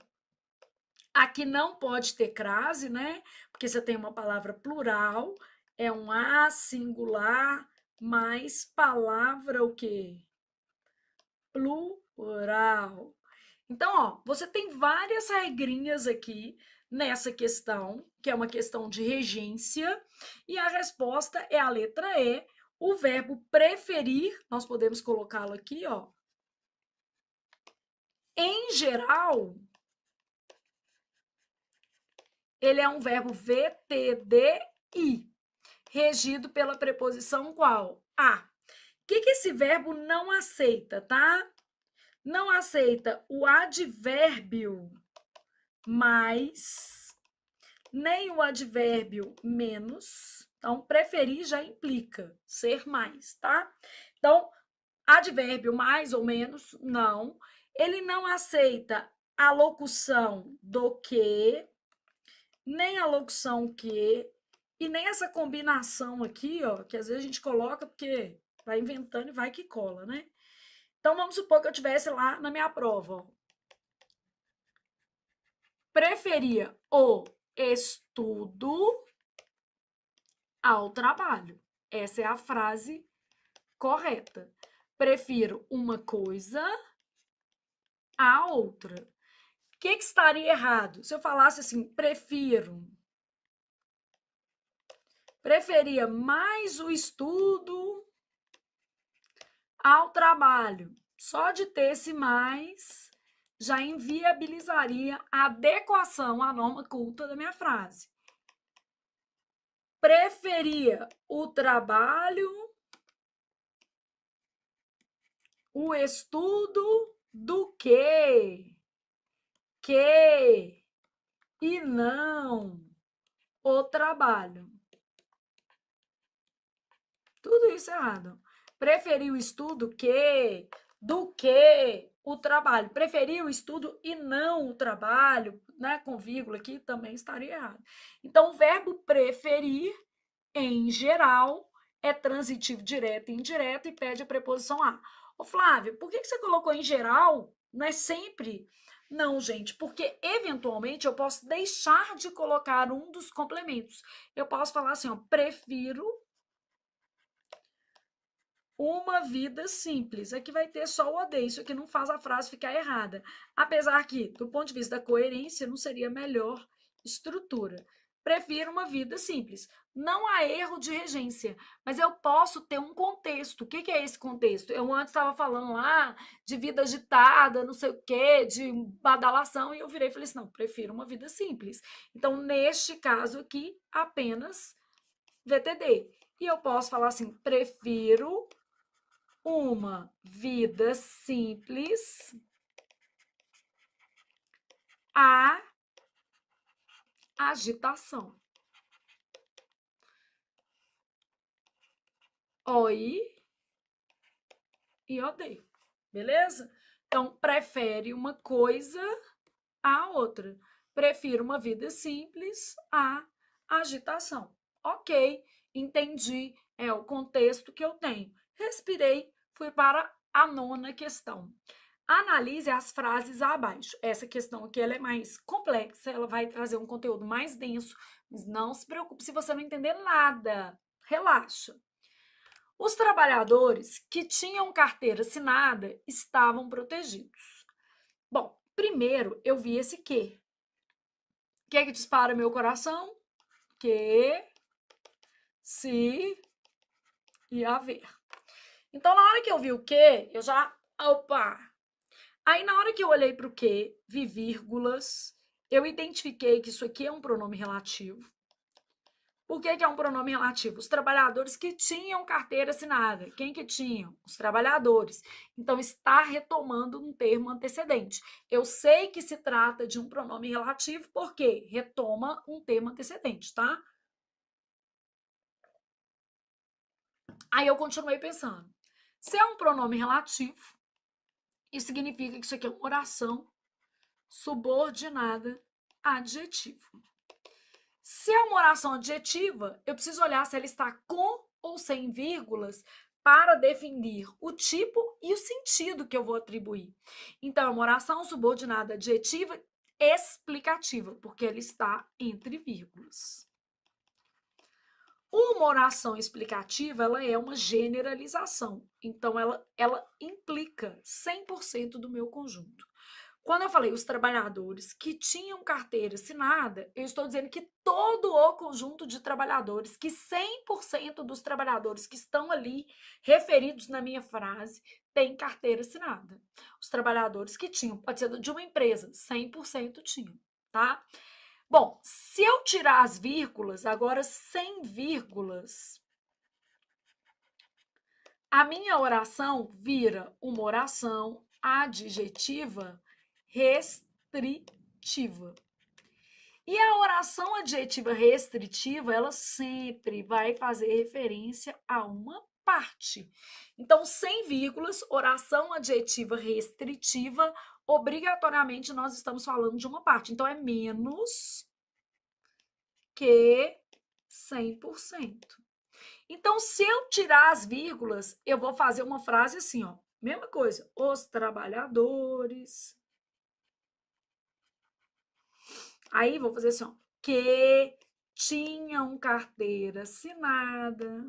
Aqui não pode ter crase, né? Porque você tem uma palavra plural, é um a singular mais palavra o quê? Plural. Então, ó, você tem várias regrinhas aqui nessa questão, que é uma questão de regência, e a resposta é a letra E. O verbo preferir, nós podemos colocá-lo aqui, ó. Em geral, ele é um verbo VTDI, regido pela preposição qual? A. O que esse verbo não aceita, tá? Não aceita o advérbio mais, nem o advérbio menos. Então, preferir já implica ser mais, tá? Então, advérbio mais ou menos, não. Ele não aceita a locução do que, nem a locução que, e nem essa combinação aqui, ó, que às vezes a gente coloca porque vai inventando e vai que cola, né? Então, vamos supor que eu tivesse lá na minha prova, ó. Preferia o estudo ao trabalho. Essa é a frase correta. Prefiro uma coisa à outra. O que estaria errado? Se eu falasse assim, preferia mais o estudo ao trabalho. Só de ter esse mais já inviabilizaria a adequação à norma culta da minha frase. Preferia o trabalho, o estudo do que que e não o trabalho. Tudo isso errado. Preferi o estudo do que o trabalho. Preferi o estudo e não o trabalho, né? Com vírgula aqui também estaria errado. Então, o verbo preferir, em geral, é transitivo direto e indireto e pede a preposição a. Ô, Flávia, por que você colocou em geral? Não é sempre? Não, gente, porque eventualmente eu posso deixar de colocar um dos complementos. Eu posso falar assim, ó, prefiro uma vida simples. Aqui vai ter só o odeio, isso aqui não faz a frase ficar errada. Apesar que, do ponto de vista da coerência, não seria a melhor estrutura. Prefiro uma vida simples. Não há erro de regência, mas eu posso ter um contexto. O que é esse contexto? Eu antes estava falando lá de vida agitada, não sei o quê, de badalação, e eu virei e falei assim, não, prefiro uma vida simples. Então, neste caso aqui, apenas VTD. E eu posso falar assim, prefiro uma vida simples à agitação. Oi e odeio. Beleza? Então, prefere uma coisa à outra. Prefiro uma vida simples à agitação. Ok, entendi. É o contexto que eu tenho. Respirei, fui para a nona questão. Analise as frases abaixo. Essa questão aqui ela é mais complexa, ela vai trazer um conteúdo mais denso, mas não se preocupe se você não entender nada. Relaxa. Os trabalhadores que tinham carteira assinada estavam protegidos. Bom, primeiro eu vi esse que. O que é que dispara meu coração? Que, se e haver. Então, na hora que eu vi o que, eu já. Opa! Aí, na hora que eu olhei para o que, vi vírgulas, eu identifiquei que isso aqui é um pronome relativo. Por que é um pronome relativo? Os trabalhadores que tinham carteira assinada. Quem que tinham? Os trabalhadores. Então, está retomando um termo antecedente. Eu sei que se trata de um pronome relativo porque retoma um termo antecedente, tá? Aí eu continuei pensando. Se é um pronome relativo, isso significa que isso aqui é uma oração subordinada a adjetivo. Se é uma oração adjetiva, eu preciso olhar se ela está com ou sem vírgulas para definir o tipo e o sentido que eu vou atribuir. Então, é uma oração subordinada adjetiva explicativa, porque ela está entre vírgulas. Uma oração explicativa, ela é uma generalização. Então, ela implica 100% do meu conjunto. Quando eu falei os trabalhadores que tinham carteira assinada, eu estou dizendo que todo o conjunto de trabalhadores, que 100% dos trabalhadores que estão ali referidos na minha frase, tem carteira assinada. Os trabalhadores que tinham, pode ser de uma empresa, 100% tinham, tá? Bom, se eu tirar as vírgulas, agora sem vírgulas, a minha oração vira uma oração adjetiva restritiva. E a oração adjetiva restritiva, ela sempre vai fazer referência a uma parte. Então, sem vírgulas, oração adjetiva restritiva, obrigatoriamente nós estamos falando de uma parte. Então, é menos que 100%. Então, se eu tirar as vírgulas, eu vou fazer uma frase assim, ó. Mesma coisa, os trabalhadores. Aí, vou fazer assim, ó. Que tinham carteira assinada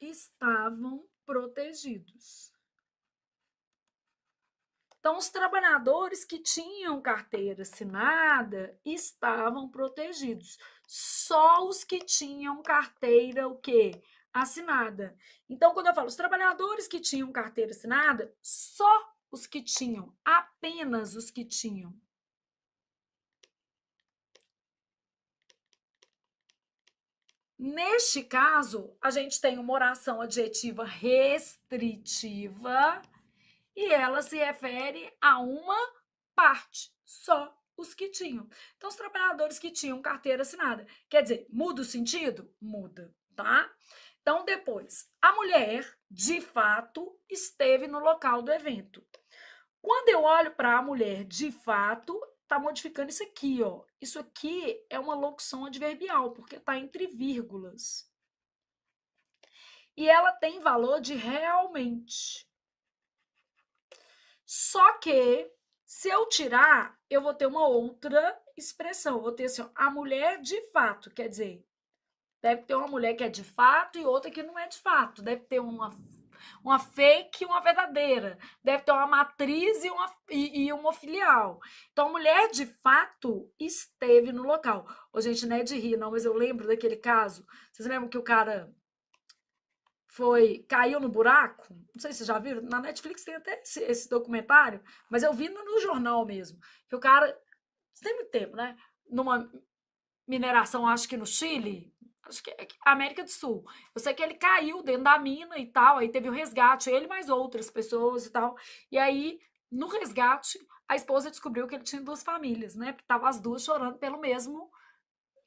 estavam protegidos. Então, os trabalhadores que tinham carteira assinada estavam protegidos. Só os que tinham carteira, o quê? Assinada. Então, quando eu falo os trabalhadores que tinham carteira assinada, só os que tinham, apenas os que tinham. Neste caso, a gente tem uma oração adjetiva restritiva e ela se refere a uma parte, Só os que tinham. Então, os trabalhadores que tinham carteira assinada. Quer dizer, muda o sentido? Muda, tá? Então, depois, a mulher, de fato, esteve no local do evento. Quando eu olho para a mulher, de fato, tá modificando isso aqui, ó. Isso aqui é uma locução adverbial, porque tá entre vírgulas. E ela tem valor de realmente. Só que, se eu tirar, eu vou ter uma outra expressão. Eu vou ter assim, ó, a mulher de fato, quer dizer, deve ter uma mulher que é de fato e outra que não é de fato. Deve ter uma fake e uma verdadeira. Deve ter uma matriz e uma filial. Então, a mulher de fato esteve no local. Ô, gente, não é de rir, não, mas eu lembro daquele caso. Vocês lembram que o cara caiu no buraco? Não sei se vocês já viram. Na Netflix tem até esse documentário, mas eu vi no jornal mesmo. Que o cara. Isso tem muito tempo, né? Numa mineração, acho que no Chile, acho que é América do Sul. Eu sei que ele caiu dentro da mina e tal, aí teve o resgate, ele mais outras pessoas e tal. E aí, no resgate, a esposa descobriu que ele tinha duas famílias, né? Porque estavam as duas chorando pelo mesmo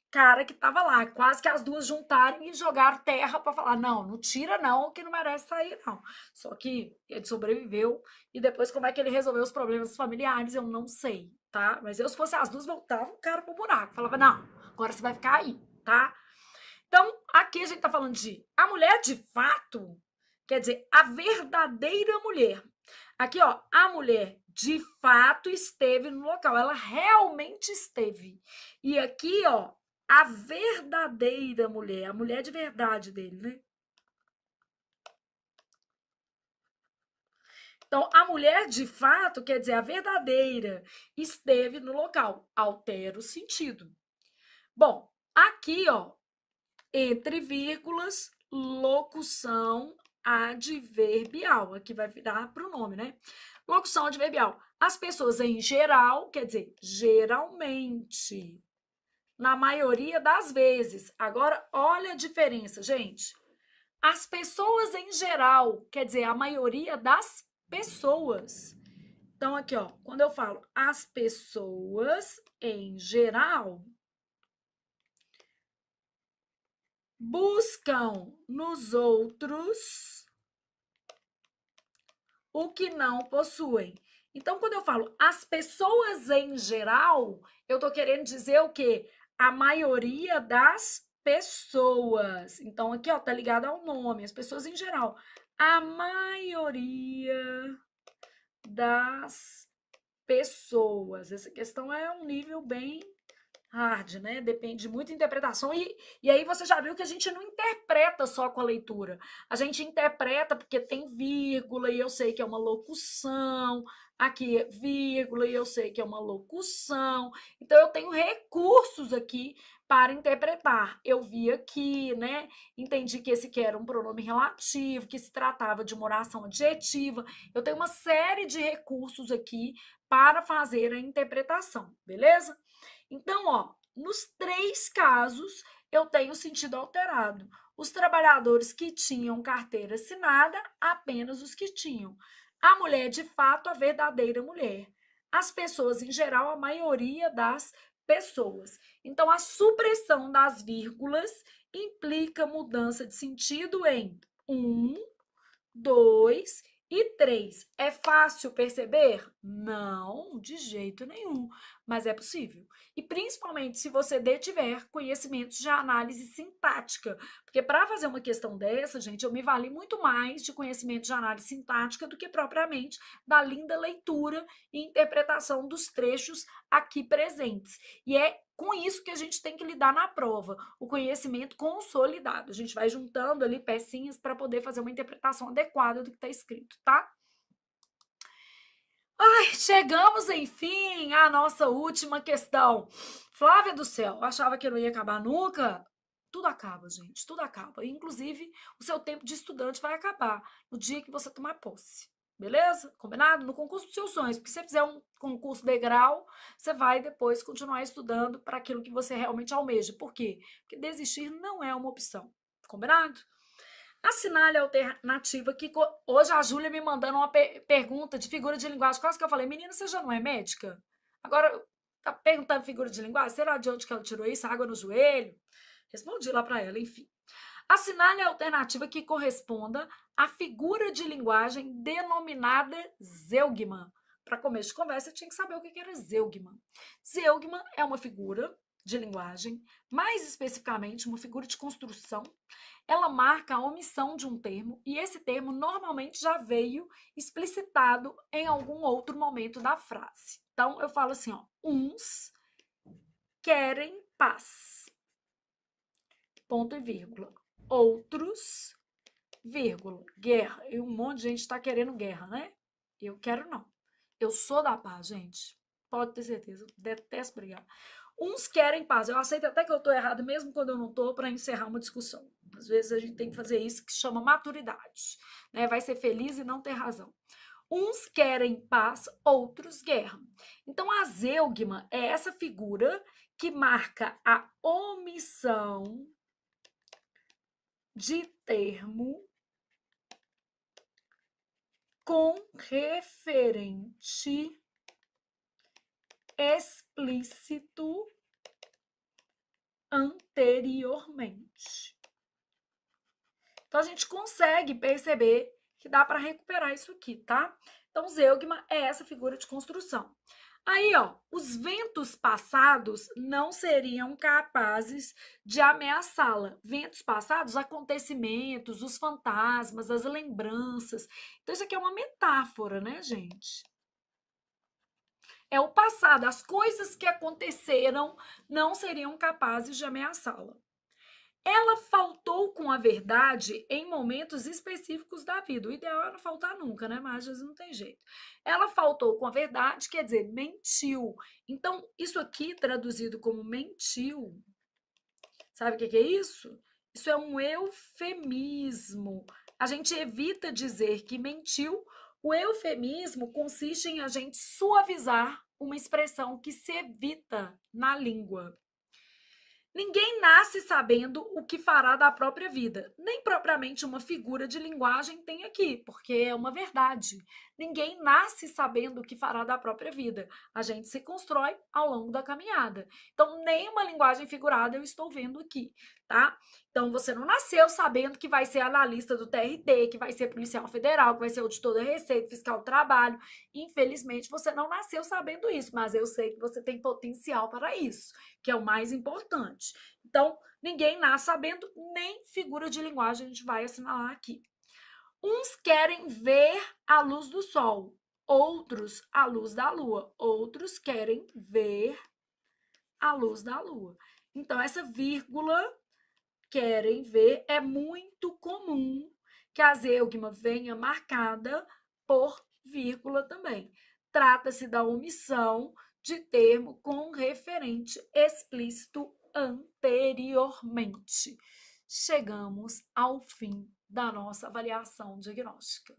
cara que estava lá. Quase que as duas juntaram e jogaram terra para falar: não, não tira, não, que não merece sair, não. Só que ele sobreviveu. E depois, como é que ele resolveu os problemas familiares, eu não sei, tá? Mas eu, se fosse as duas, voltava o cara pro buraco. Falava: não, agora você vai ficar aí, tá? Então, aqui a gente tá falando de a mulher de fato, quer dizer, a verdadeira mulher. Aqui, ó, a mulher de fato esteve no local, ela realmente esteve. E aqui, ó, a verdadeira mulher, a mulher de verdade dele, né? Então, a mulher de fato, quer dizer, a verdadeira, esteve no local. Altera o sentido. Bom, aqui, ó, entre vírgulas, locução adverbial. Aqui vai virar pronome, né? Locução adverbial. As pessoas em geral, quer dizer, geralmente. Na maioria das vezes. Agora, olha a diferença, gente. As pessoas em geral, quer dizer, a maioria das pessoas. Então, aqui, ó, quando eu falo as pessoas em geral, buscam nos outros o que não possuem. Então, quando eu falo as pessoas em geral, eu tô querendo dizer o quê? A maioria das pessoas. Então, aqui, ó, tá ligado ao nome, as pessoas em geral. A maioria das pessoas. Essa questão é um nível bem hard, né? Depende muito da interpretação. E aí você já viu que a gente não interpreta só com a leitura. A gente interpreta porque tem vírgula e eu sei que é uma locução. Aqui é vírgula e eu sei que é uma locução. Então eu tenho recursos aqui para interpretar. Eu vi aqui, né? Entendi que esse aqui era um pronome relativo, que se tratava de uma oração adjetiva. Eu tenho uma série de recursos aqui para fazer a interpretação, beleza? Então, ó, nos três casos, eu tenho sentido alterado. Os trabalhadores que tinham carteira assinada, apenas os que tinham. A mulher, de fato, a verdadeira mulher. As pessoas, em geral, a maioria das pessoas. Então, a supressão das vírgulas implica mudança de sentido em um, dois e três. É fácil perceber? Não, de jeito nenhum, mas é possível. E principalmente se você tiver conhecimentos de análise sintática, porque para fazer uma questão dessa, gente, eu me vali muito mais de conhecimento de análise sintática do que propriamente da linda leitura e interpretação dos trechos aqui presentes. E é com isso que a gente tem que lidar na prova, o conhecimento consolidado. A gente vai juntando ali pecinhas para poder fazer uma interpretação adequada do que está escrito, tá? Ai, chegamos, enfim, à nossa última questão. Flávia do céu, achava que não ia acabar nunca? Tudo acaba, gente, tudo acaba. Inclusive, o seu tempo de estudante vai acabar no dia que você tomar posse. Beleza? Combinado? No concurso dos seus sonhos. Porque se você fizer um concurso degrau, você vai depois continuar estudando para aquilo que você realmente almeja. Por quê? Porque desistir não é uma opção. Combinado? Assinale a alternativa que hoje a Júlia me mandando uma pergunta de figura de linguagem. Quase que eu falei, menina, você já não é médica? Agora, tá perguntando figura de linguagem? Será de onde que ela tirou isso? Água no joelho? Respondi lá para ela, enfim. Assinale a alternativa que corresponda à figura de linguagem denominada zeugma. Para começo de conversa, eu tinha que saber o que era zeugma. Zeugma é uma figura de linguagem, mais especificamente uma figura de construção. Ela marca a omissão de um termo e esse termo normalmente já veio explicitado em algum outro momento da frase. Então, eu falo assim, ó, uns querem paz, ponto e vírgula. Outros, vírgula, guerra. E um monte de gente está querendo guerra, né? Eu quero não. Eu sou da paz, gente. Pode ter certeza. Eu detesto brigar. Uns querem paz. Eu aceito até que eu estou errado, mesmo quando eu não estou, para encerrar uma discussão. Às vezes a gente tem que fazer isso, que chama maturidade. Né? Vai ser feliz e não ter razão. Uns querem paz, outros guerra. Então, a zeugma é essa figura que marca a omissão de termo com referente explícito anteriormente. Então, a gente consegue perceber que dá para recuperar isso aqui, tá? Então, zeugma é essa figura de construção. Aí, ó, os ventos passados não seriam capazes de ameaçá-la. Ventos passados, acontecimentos, os fantasmas, as lembranças. Então, isso aqui é uma metáfora, né, gente? É o passado, as coisas que aconteceram não seriam capazes de ameaçá-la. Ela faltou com a verdade em momentos específicos da vida. O ideal é não faltar nunca, né? Mas às vezes não tem jeito. Ela faltou com a verdade, quer dizer, mentiu. Então, isso aqui, traduzido como mentiu, sabe o que é isso? Isso é um eufemismo. A gente evita dizer que mentiu. O eufemismo consiste em a gente suavizar uma expressão que se evita na língua. Ninguém nasce sabendo o que fará da própria vida. Nem propriamente uma figura de linguagem tem aqui, porque é uma verdade. Ninguém nasce sabendo o que fará da própria vida. A gente se constrói ao longo da caminhada. Então, nem uma linguagem figurada eu estou vendo aqui, tá? Então, você não nasceu sabendo que vai ser analista do TRT, que vai ser policial federal, que vai ser auditor da Receita, fiscal do trabalho. Infelizmente, você não nasceu sabendo isso, mas eu sei que você tem potencial para isso, que é o mais importante. Então, ninguém nasce sabendo, nem figura de linguagem a gente vai assinalar aqui. Uns querem ver a luz do sol, outros a luz da lua. Outros querem ver a luz da lua. Então, essa vírgula, querem ver, é muito comum que a zeugma venha marcada por vírgula também. Trata-se da omissão de termo com referente explícito anteriormente. Chegamos ao fim da nossa avaliação diagnóstica.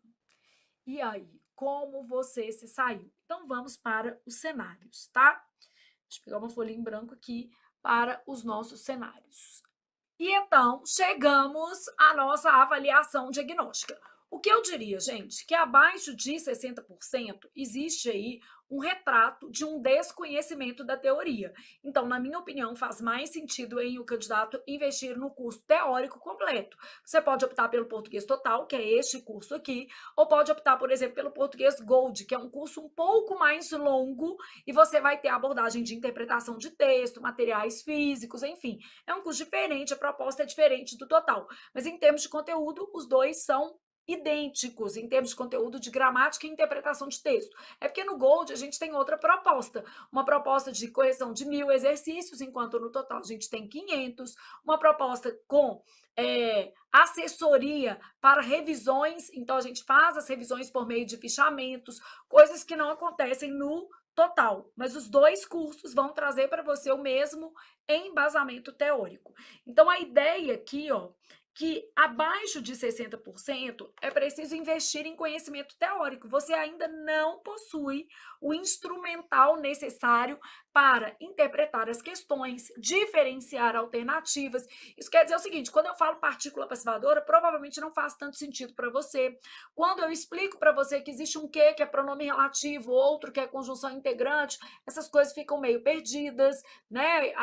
E aí, como você se saiu? Então, vamos para os cenários, tá? Deixa eu pegar uma folhinha em branco aqui para os nossos cenários. E então, chegamos à nossa avaliação diagnóstica. O que eu diria, gente, que abaixo de 60% existe aí um retrato de um desconhecimento da teoria. Então, na minha opinião, faz mais sentido em o candidato investir no curso teórico completo. Você pode optar pelo português total, que é este curso aqui, ou pode optar, por exemplo, pelo português Gold, que é um curso um pouco mais longo e você vai ter a abordagem de interpretação de texto, materiais físicos, enfim. É um curso diferente, a proposta é diferente do total. Mas em termos de conteúdo, os dois são idênticos em termos de conteúdo de gramática e interpretação de texto. É porque no Gold a gente tem outra proposta, uma proposta de correção de 1.000 exercícios, enquanto no total a gente tem 500, uma proposta com assessoria para revisões, então a gente faz as revisões por meio de fichamentos, coisas que não acontecem no total, mas os dois cursos vão trazer para você o mesmo embasamento teórico. Então, a ideia aqui, ó, que abaixo de 60% é preciso investir em conhecimento teórico. Você ainda não possui o instrumental necessário para interpretar as questões, diferenciar alternativas. Isso quer dizer o seguinte, quando eu falo partícula passivadora, provavelmente não faz tanto sentido para você. Quando eu explico para você que existe um que é pronome relativo, outro que é conjunção integrante, essas coisas ficam meio perdidas, né?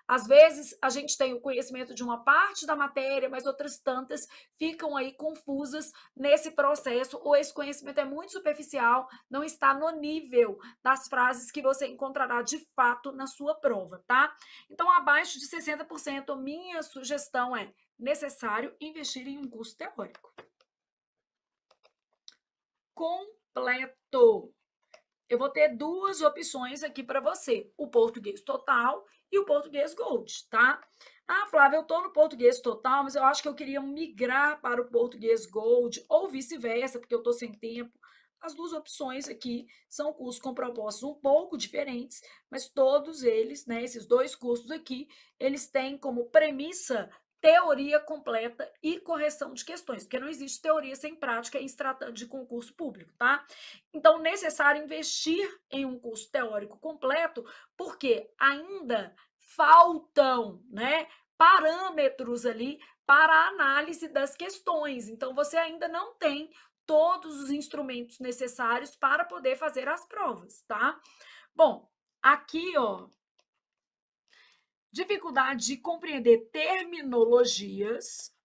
Às vezes a gente tem o conhecimento de uma parte da matéria, mas outras tantas ficam aí confusas nesse processo, ou esse conhecimento é muito superficial, não está no nível das frases que você encontrará de fato na sua prova, tá? Então, abaixo de 60%, minha sugestão é necessário investir em um curso teórico. Completo. Eu vou ter duas opções aqui para você, o português total e o português Gold, tá? Ah, Flávia, eu estou no português total, mas eu acho que eu queria migrar para o português Gold, ou vice-versa, porque eu estou sem tempo. As duas opções aqui são cursos com propostas um pouco diferentes, mas todos eles, né, esses dois cursos aqui, eles têm como premissa teoria completa e correção de questões, porque não existe teoria sem prática em se tratando de concurso público, tá? Então, necessário investir em um curso teórico completo, porque ainda faltam, né, parâmetros ali para a análise das questões. Então, você ainda não tem todos os instrumentos necessários para poder fazer as provas, tá? Bom, aqui, ó, dificuldade de compreender terminologias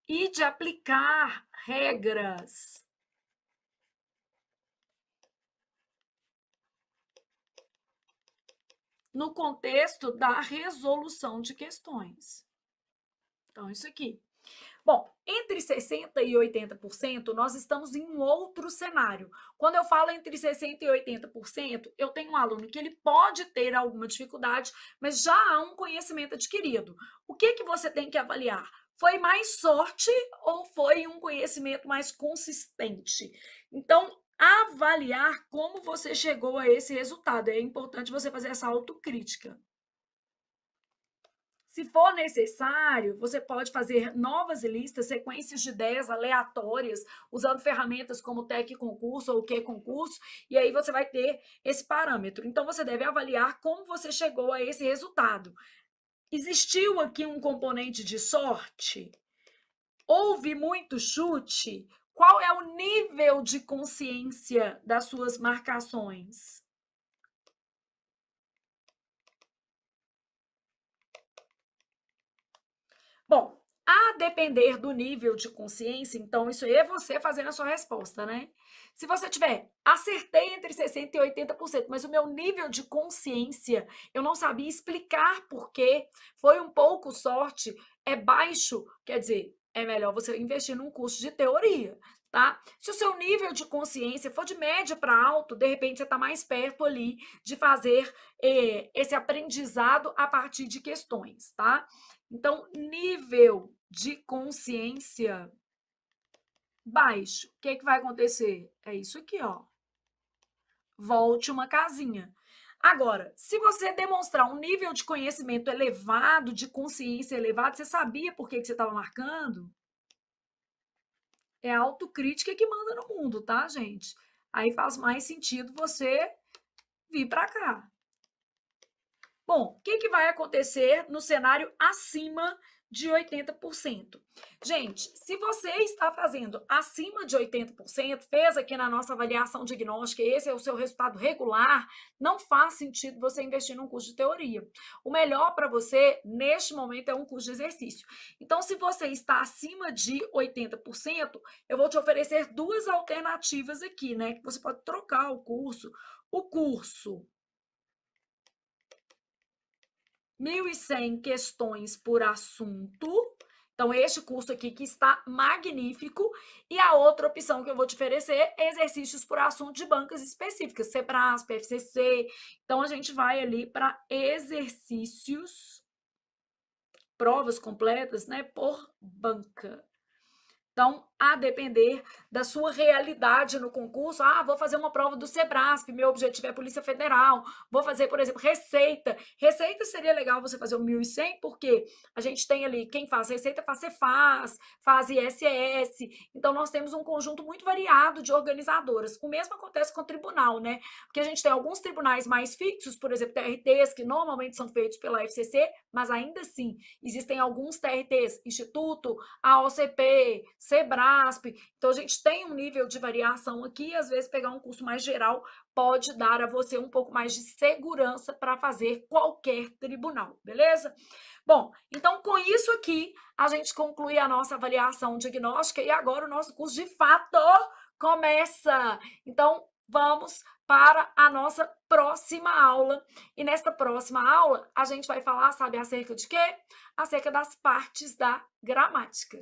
e de aplicar regras. No contexto da resolução de questões. Então, isso aqui. Bom, entre 60% e 80%, nós estamos em um outro cenário. Quando eu falo entre 60% e 80%, eu tenho um aluno que ele pode ter alguma dificuldade, mas já há um conhecimento adquirido. O que você tem que avaliar? Foi mais sorte ou foi um conhecimento mais consistente? Então, avaliar como você chegou a esse resultado. É importante você fazer essa autocrítica. Se for necessário, você pode fazer novas listas, sequências de ideias aleatórias, usando ferramentas como Tec Concurso ou o Que Concurso, e aí você vai ter esse parâmetro. Então, você deve avaliar como você chegou a esse resultado. Existiu aqui um componente de sorte? Houve muito chute? Qual é o nível de consciência das suas marcações? Bom, a depender do nível de consciência, então isso aí é você fazendo a sua resposta, né? Se você tiver, acertei entre 60% e 80%, mas o meu nível de consciência, eu não sabia explicar por quê, foi um pouco sorte, é baixo, quer dizer, é melhor você investir num curso de teoria, tá? Se o seu nível de consciência for de média para alto, de repente você está mais perto ali de fazer esse aprendizado a partir de questões, tá? Então, nível de consciência baixo. O que vai acontecer? É isso aqui, ó. Volte uma casinha. Agora, se você demonstrar um nível de conhecimento elevado, de consciência elevado, você sabia por que você estava marcando? É a autocrítica que manda no mundo, tá, gente? Aí faz mais sentido você vir para cá. Bom, o que vai acontecer no cenário acima de 80%? Gente, se você está fazendo acima de 80%, fez aqui na nossa avaliação diagnóstica, esse é o seu resultado regular, não faz sentido você investir num curso de teoria. O melhor para você, neste momento, é um curso de exercício. Então, se você está acima de 80%, eu vou te oferecer duas alternativas aqui, né? Que você pode trocar o curso. O curso 1.100 questões por assunto. Então, este curso aqui que está magnífico. E a outra opção que eu vou te oferecer é exercícios por assunto de bancas específicas, CEPRAS, PFCC. Então, a gente vai ali para exercícios, provas completas, né, por banca. Então, a depender da sua realidade no concurso, vou fazer uma prova do Sebrasp, meu objetivo é Polícia Federal, vou fazer, por exemplo, Receita. Receita seria legal você fazer o 1.100, porque a gente tem ali, quem faz Receita faz Cefaz, faz ISS, então nós temos um conjunto muito variado de organizadoras. O mesmo acontece com o tribunal, né? Porque a gente tem alguns tribunais mais fixos, por exemplo, TRTs, que normalmente são feitos pela FCC, mas ainda assim, existem alguns TRTs, Instituto, a OCP, Sebrasp. Então, a gente tem um nível de variação aqui, e às vezes pegar um curso mais geral pode dar a você um pouco mais de segurança para fazer qualquer tribunal, beleza? Bom, então com isso aqui, a gente conclui a nossa avaliação diagnóstica e agora o nosso curso de fato começa. Então, vamos para a nossa próxima aula. E nesta próxima aula, a gente vai falar, sabe, acerca de quê? Acerca das partes da gramática.